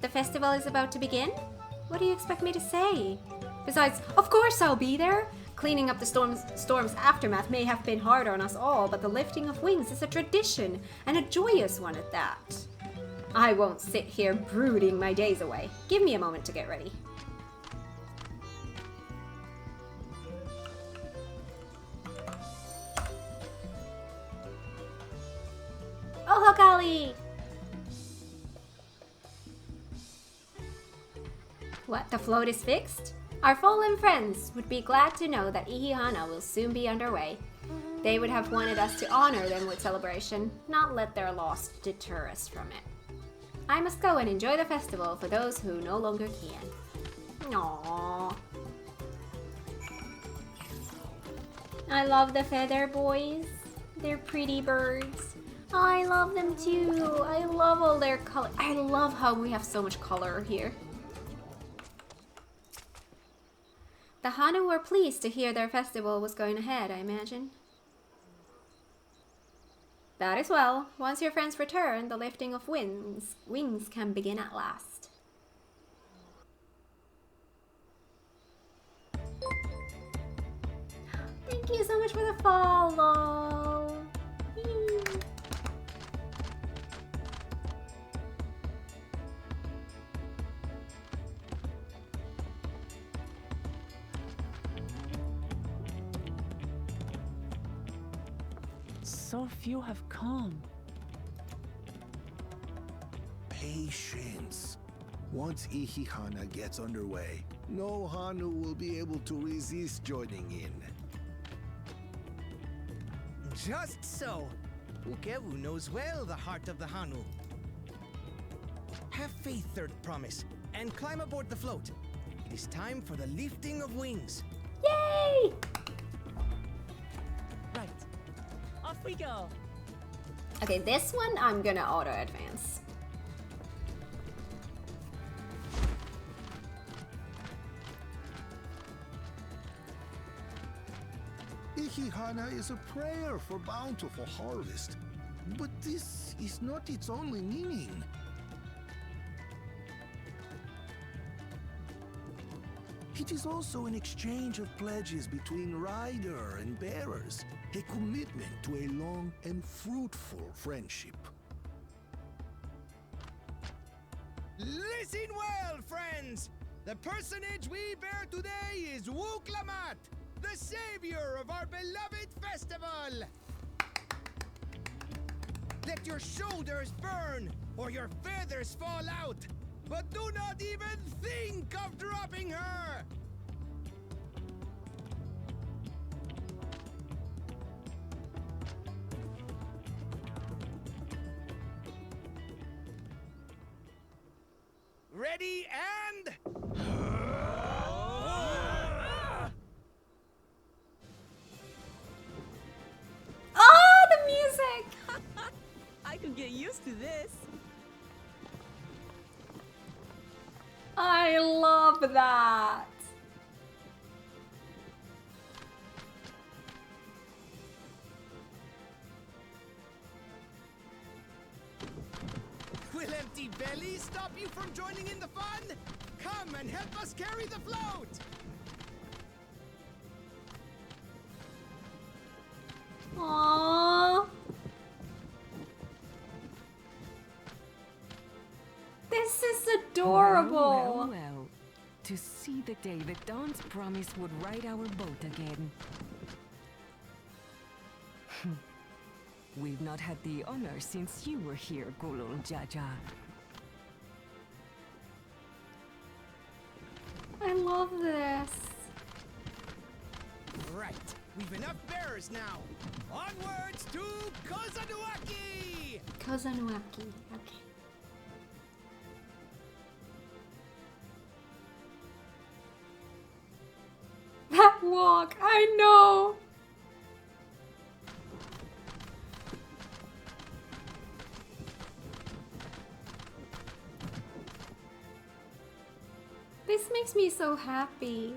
The festival is about to begin? What do you expect me to say? Besides, of course I'll be there! Cleaning up the storm's aftermath may have been hard on us all, but the lifting of wings is a tradition, and a joyous one at that. I won't sit here brooding my days away. Give me a moment to get ready. Oh, Kali! What, the float is fixed? Our fallen friends would be glad to know that Ihihana will soon be underway. They would have wanted us to honor them with celebration, not let their loss deter us from it. I must go and enjoy the festival for those who no longer can. Aww. I love the feather boys. They're pretty birds. I love them too. I love all their color. I love how we have so much color here. The Hanu were pleased to hear their festival was going ahead, I imagine. That is well. Once your friends return, the lifting of wings can begin at last. Thank you so much for the follow. So few have come. Patience. Once Ihihana gets underway, no Hanu will be able to resist joining in. Just so. Ukewu knows well the heart of the Hanu. Have faith, Third Promise, and climb aboard the float. It is time for the lifting of wings. Yay! Right. Off we go. Okay, this one I'm gonna auto advance. Ihihana is a prayer for bountiful harvest. But this is not its only meaning. It is also an exchange of pledges between rider and bearers, a commitment to a long and fruitful friendship. Listen well, friends! The personage we bear today is Wuklamat, the savior of our beloved festival! Let your shoulders burn, or your feathers fall out, but do not even think of dropping her! Ready and... Oh, the music! I could get used to this. I love that. Will empty bellies stop you from joining in the fun? Come and help us carry the float! Aww. adorable. Well, well, well. To see the day that Dawn's promise would ride our boat again. We've not had the honor since you were here, Gulul Jaja. I love this. Right. We've enough bearers now. Onwards to Kozanuaki! Kozanuaki, okay. That walk, I know. This makes me so happy.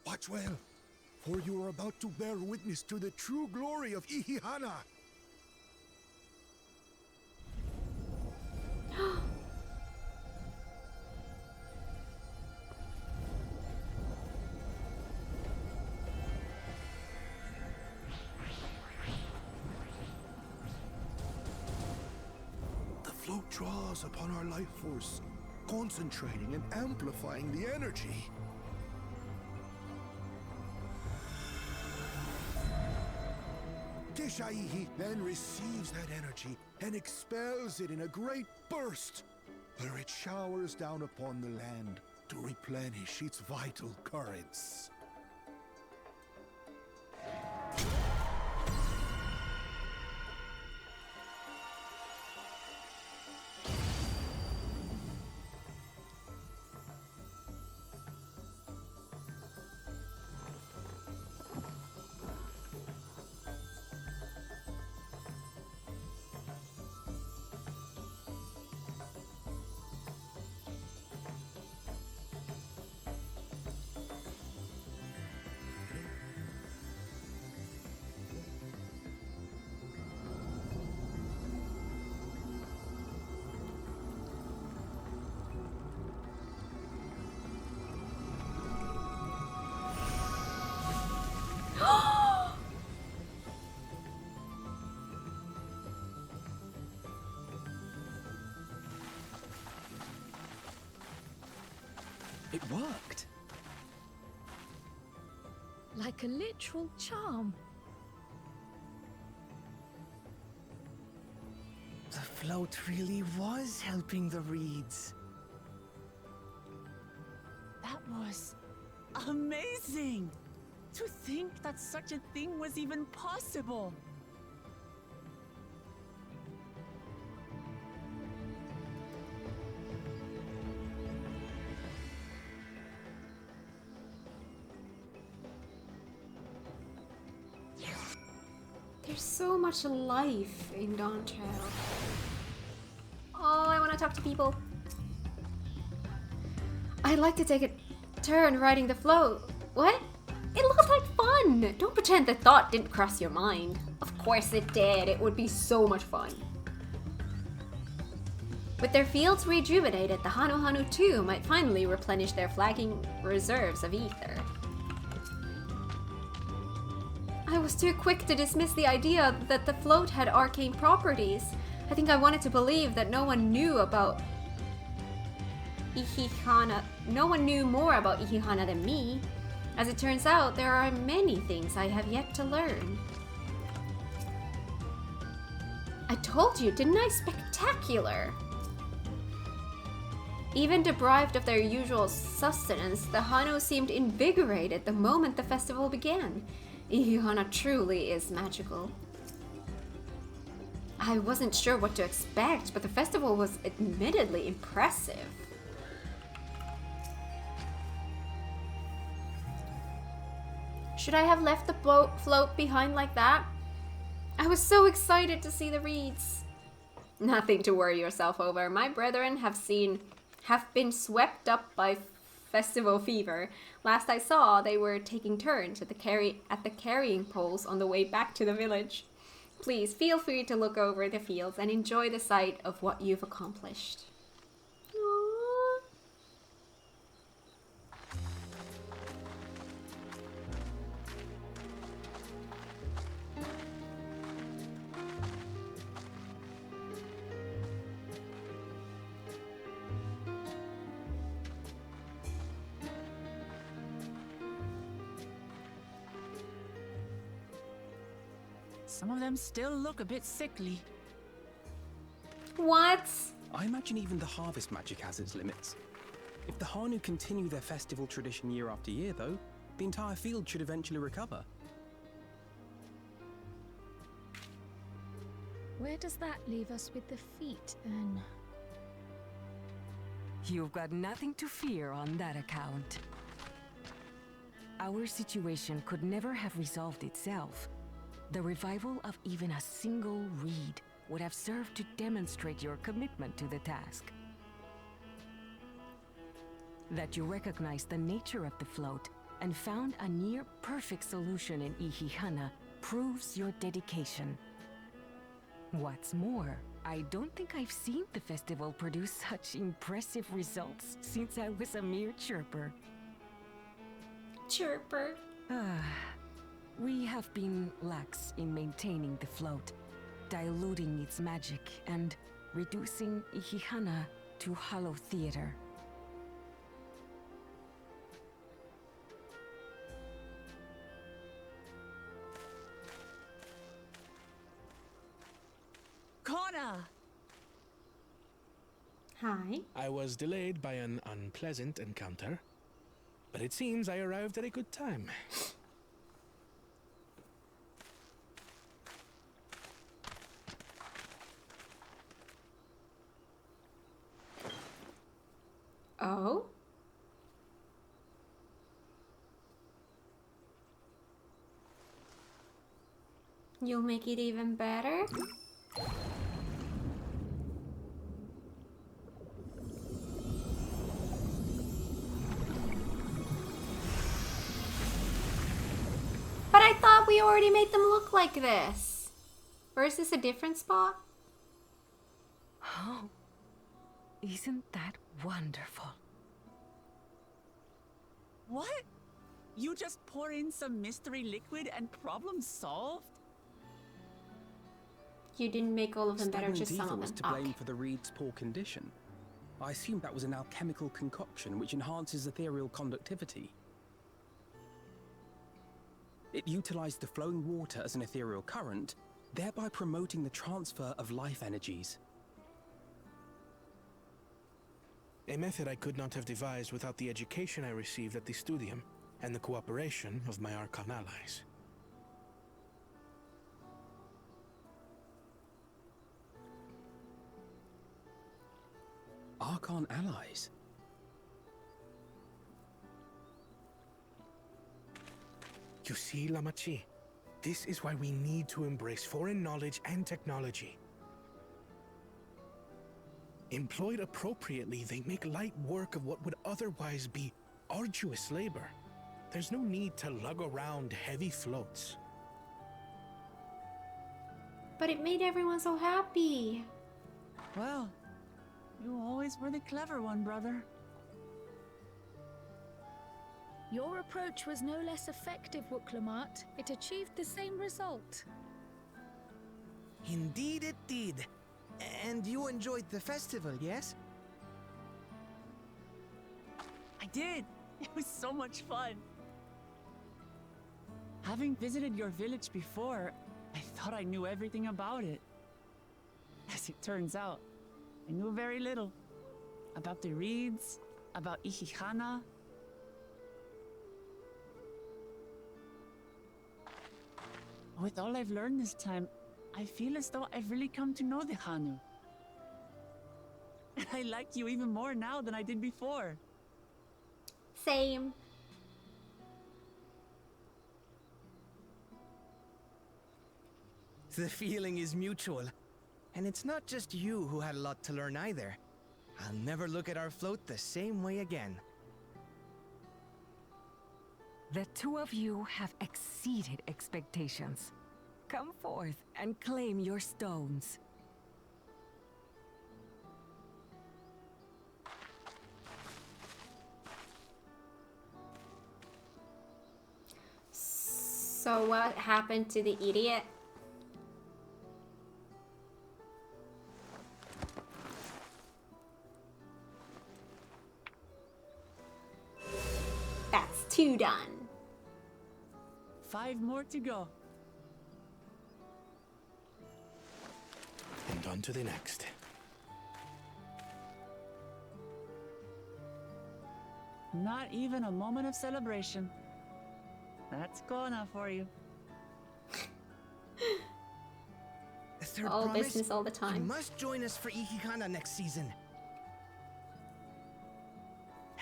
Watch well, for you are about to bear witness to the true glory of Ihihana. The float draws upon our life force, concentrating and amplifying the energy. Keshaihi then receives that energy and expels it in a great burst, where it showers down upon the land to replenish its vital currents. It worked. Like a literal charm. The float really was helping the reeds. That was amazing! To think that such a thing was even possible! There's so much life in Dawntrail. Oh, I want to talk to people. I'd like to take a turn riding the float. What? It looked like fun! Don't pretend the thought didn't cross your mind. Of course it did. It would be so much fun. With their fields rejuvenated, the Hanu too might finally replenish their flagging reserves of ether. I was too quick to dismiss the idea that the float had arcane properties. I think I wanted to believe that no one knew about Ihihana. No one knew more about Ihihana than me. As it turns out, there are many things I have yet to learn. I told you, didn't I? Spectacular! Even deprived of their usual sustenance, the Hanu seemed invigorated the moment the festival began. Ihihana truly is magical. I wasn't sure what to expect, but the festival was admittedly impressive. Should I have left the float behind like that? I was so excited to see the reeds. Nothing to worry yourself over. My brethren have been swept up by festival fever. Last I saw, they were taking turns at the carrying poles on the way back to the village. Please feel free to look over the fields and enjoy the sight of what you've accomplished. Aww. Some of them still look a bit sickly. What? I imagine even the harvest magic has its limits. If the Hanu continue their festival tradition year after year, though, the entire field should eventually recover. Where does that leave us with the feet, then? You've got nothing to fear on that account. Our situation could never have resolved itself. The revival of even a single reed would have served to demonstrate your commitment to the task. That you recognize the nature of the float and found a near-perfect solution in Ihihana proves your dedication. What's more, I don't think I've seen the festival produce such impressive results since I was a mere chirper. Chirper. We have been lax in maintaining the float, diluting its magic, and reducing Ihihana to hollow theater. Connor! Hi. I was delayed by an unpleasant encounter, but it seems I arrived at a good time. Oh? You'll make it even better? But I thought we already made them look like this. Or is this a different spot? Oh, isn't that wonderful? What? You just pour in some mystery liquid and problem solved? You didn't make all of them better, just some of them. Was to blame for the reed's poor condition. I assumed that was an alchemical concoction which enhances ethereal conductivity. It utilized the flowing water as an ethereal current, thereby promoting the transfer of life energies. A method I could not have devised without the education I received at the studium and the cooperation of my Archon allies. Archon allies? You see, Lamachi, this is why we need to embrace foreign knowledge and technology. Employed appropriately, they make light work of what would otherwise be arduous labor. There's no need to lug around heavy floats. But it made everyone so happy. Well, you always were the clever one, brother. Your approach was no less effective, Wuklamart. It achieved the same result. Indeed it did. And you enjoyed the festival, yes? I did. It was so much fun. Having visited your village before, I thought I knew everything about it. As it turns out, I knew very little. About the reeds, about Ihihana. With all I've learned this time, I feel as though I've really come to know the Hanu. And I like you even more now than I did before. Same. The feeling is mutual. And it's not just you who had a lot to learn either. I'll never look at our float the same way again. The two of you have exceeded expectations. Come forth and claim your stones. So what happened to the idiot? That's 2 done. 5 more to go. And on to the next. Not even a moment of celebration. That's Kona for you. The third All promise, business all the you time. must join us for Ihihana next season.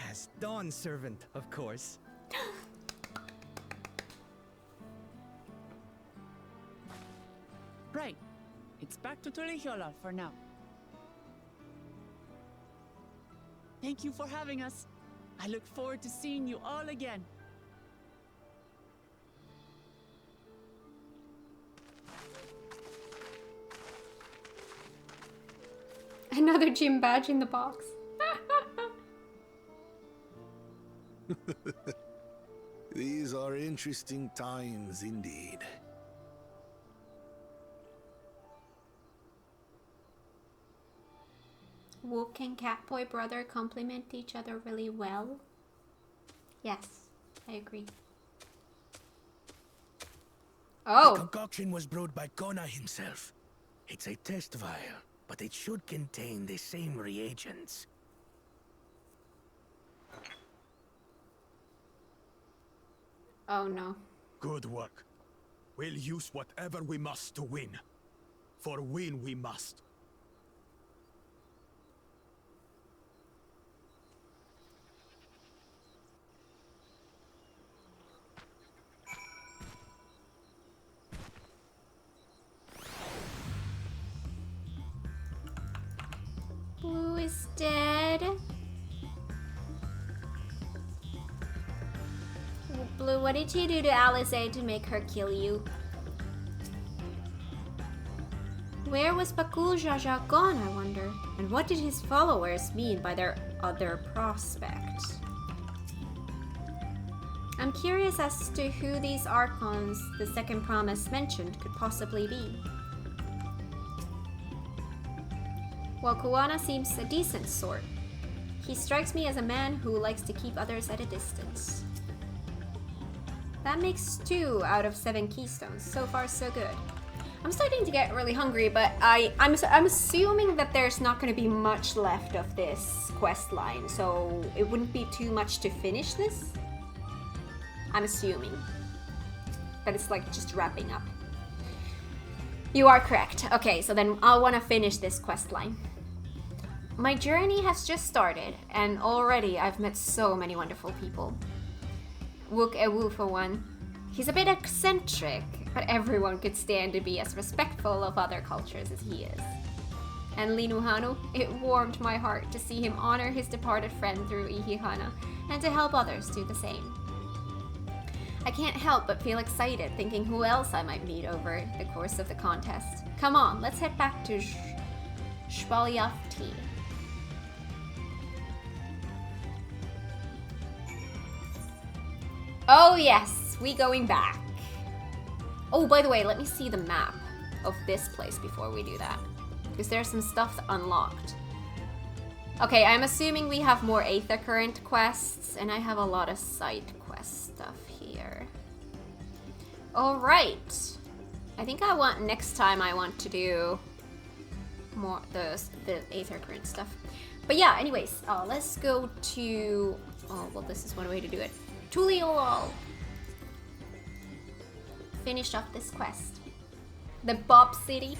As Dawn Servant, of course. Right. It's back to Torihiola for now. Thank you for having us. I look forward to seeing you all again. Another gym badge in the box. These are interesting times indeed. Wook and Catboy brother complement each other really well. Yes, I agree. Oh! The concoction was brewed by Kona himself. It's a test vial, but it should contain the same reagents. Oh no. Good work. We'll use whatever we must to win. For win we must. Blue is dead. Blue, what did you do to Alisaie to make her kill you? Where was Bakul Jaja gone, I wonder? And what did his followers mean by their other prospect? I'm curious as to who these Archons the second promise mentioned could possibly be. Well, Kuwana seems a decent sort. He strikes me as a man who likes to keep others at a distance. That makes 2 out of 7 keystones. So far, so good. I'm starting to get really hungry, but I'm assuming that there's not going to be much left of this quest line, so it wouldn't be too much to finish this. I'm assuming that it's like just wrapping up. You are correct. Okay, so then I'll want to finish this quest line. My journey has just started, and already I've met so many wonderful people. Wook Ewu for one. He's a bit eccentric, but everyone could stand to be as respectful of other cultures as he is. And Linuhanu, it warmed my heart to see him honor his departed friend through Ihihana, and to help others do the same. I can't help but feel excited thinking who else I might meet over the course of the contest. Come on, let's head back to Shpalyafti. Oh yes, we going back. Oh, by the way, let me see the map of this place before we do that. Because there's some stuff unlocked. Okay, I'm assuming we have more Aether Current quests, and I have a lot of side quest stuff here. Alright. I think next time I want to do more the Aether Current stuff. But yeah, anyways, let's go to... Oh, well, this is one way to do it. Tuliolol. Finish off this quest. The Bob City.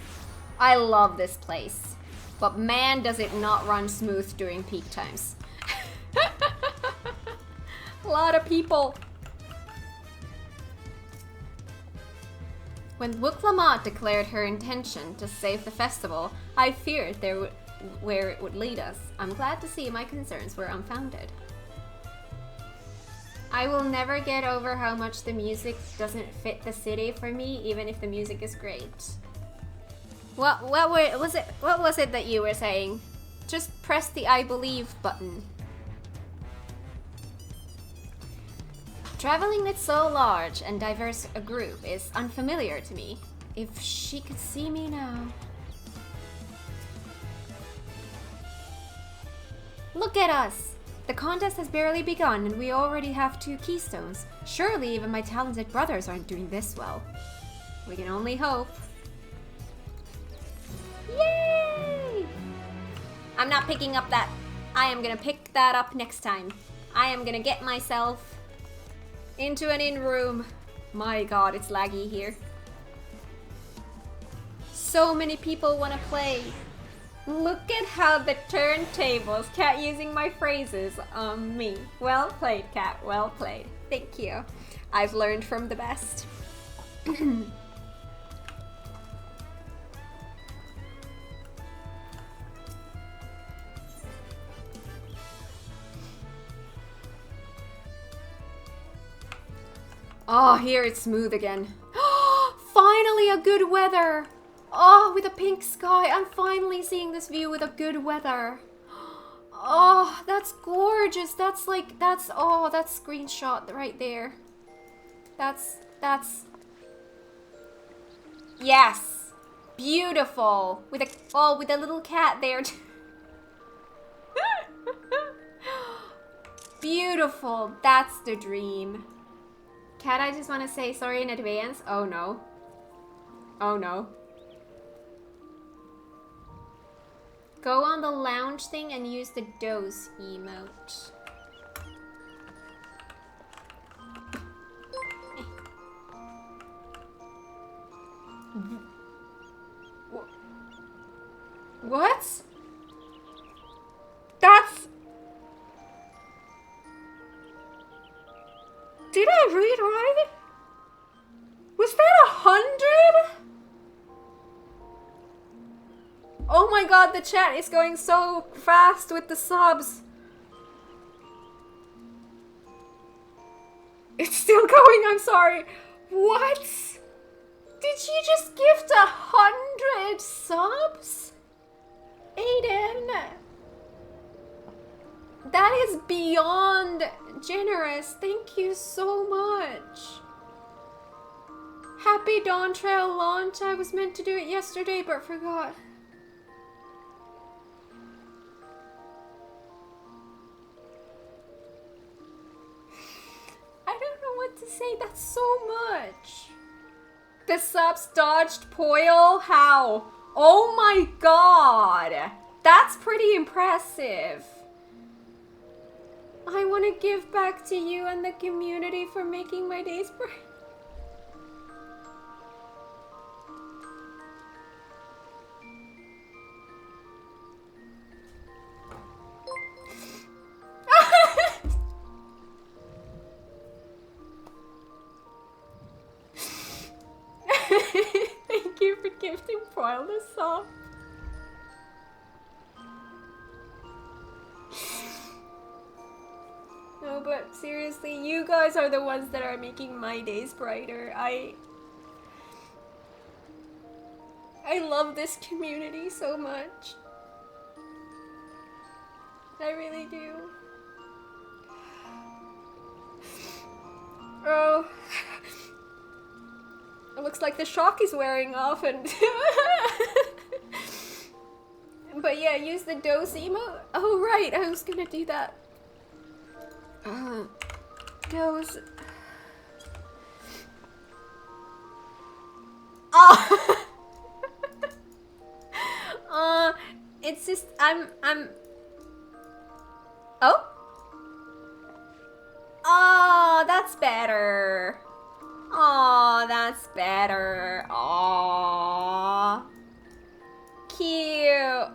I love this place. But man, does it not run smooth during peak times. A lot of people. When Wuklamat declared her intention to save the festival, I feared where it would lead us. I'm glad to see my concerns were unfounded. I will never get over how much the music doesn't fit the city for me, even if the music is great. What was it that you were saying? Just press the I believe button. Traveling with so large and diverse a group is unfamiliar to me. If she could see me now. Look at us! The contest has barely begun and we already have 2 keystones. Surely even my talented brothers aren't doing this well. We can only hope. Yay! I'm not picking up that. I am gonna pick that up next time. I am gonna get myself into an in-room. My god, it's laggy here. So many people want to play. Look at how the turntables, Cat using my phrases on me. Well played, Cat, well played. Thank you. I've learned from the best. Oh, here it's smooth again. Finally a good weather. Oh, with a pink sky. I'm finally seeing this view with a good weather. Oh, that's gorgeous. That's screenshot right there. That's, yes. Beautiful. With a little cat there. Beautiful. That's the dream. Cat, I just want to say sorry in advance. Oh no. Oh no. Go on the lounge thing and use the doze emote. What? That's... Did I read right? Was that 100? Oh my god, the chat is going so fast with the subs. It's still going, I'm sorry. What? Did she just gift 100 subs? Aiden. That is beyond generous. Thank you so much. Happy Dawntrail launch. I was meant to do it yesterday but forgot. I don't know what to say. That's so much. The subs dodged Poil? How? Oh my god. That's pretty impressive. I want to give back to you and the community for making my days bright. Thank you for gifting Poil the song. No, but seriously, you guys are the ones that are making my days brighter. I love this community so much. I really do. Oh. It looks like the shock is wearing off and... But yeah, use the dose emote. Oh right, I was gonna do that. Dose. Oh! It's just, I'm... Oh? Oh, that's better. Oh, that's better. Aww. Cute.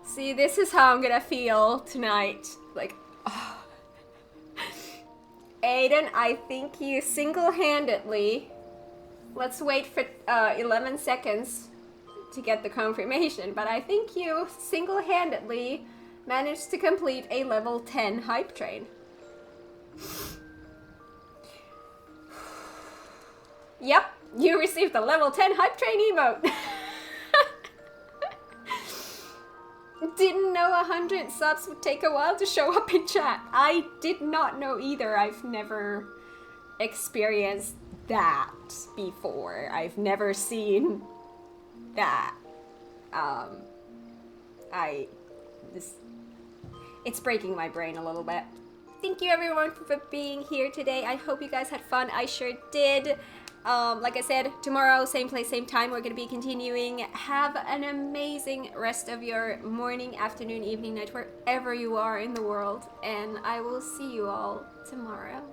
See, this is how I'm gonna feel tonight. Like, oh. Aiden, I think you single-handedly... Let's wait for 11 seconds to get the confirmation, but I think you single-handedly managed to complete a level 10 hype train. Yep, you received the level 10 hype train emote. Didn't know 100 subs would take a while to show up in chat. I did not know either. I've never experienced that before. I've never seen that. It's breaking my brain a little bit. Thank you everyone for being here today. I hope you guys had fun. I sure did. Like I said, tomorrow, same place, same time, we're going to be continuing. Have an amazing rest of your morning, afternoon, evening, night, wherever you are in the world. And I will see you all tomorrow.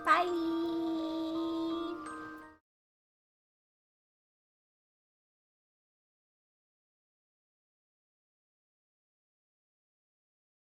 Bye!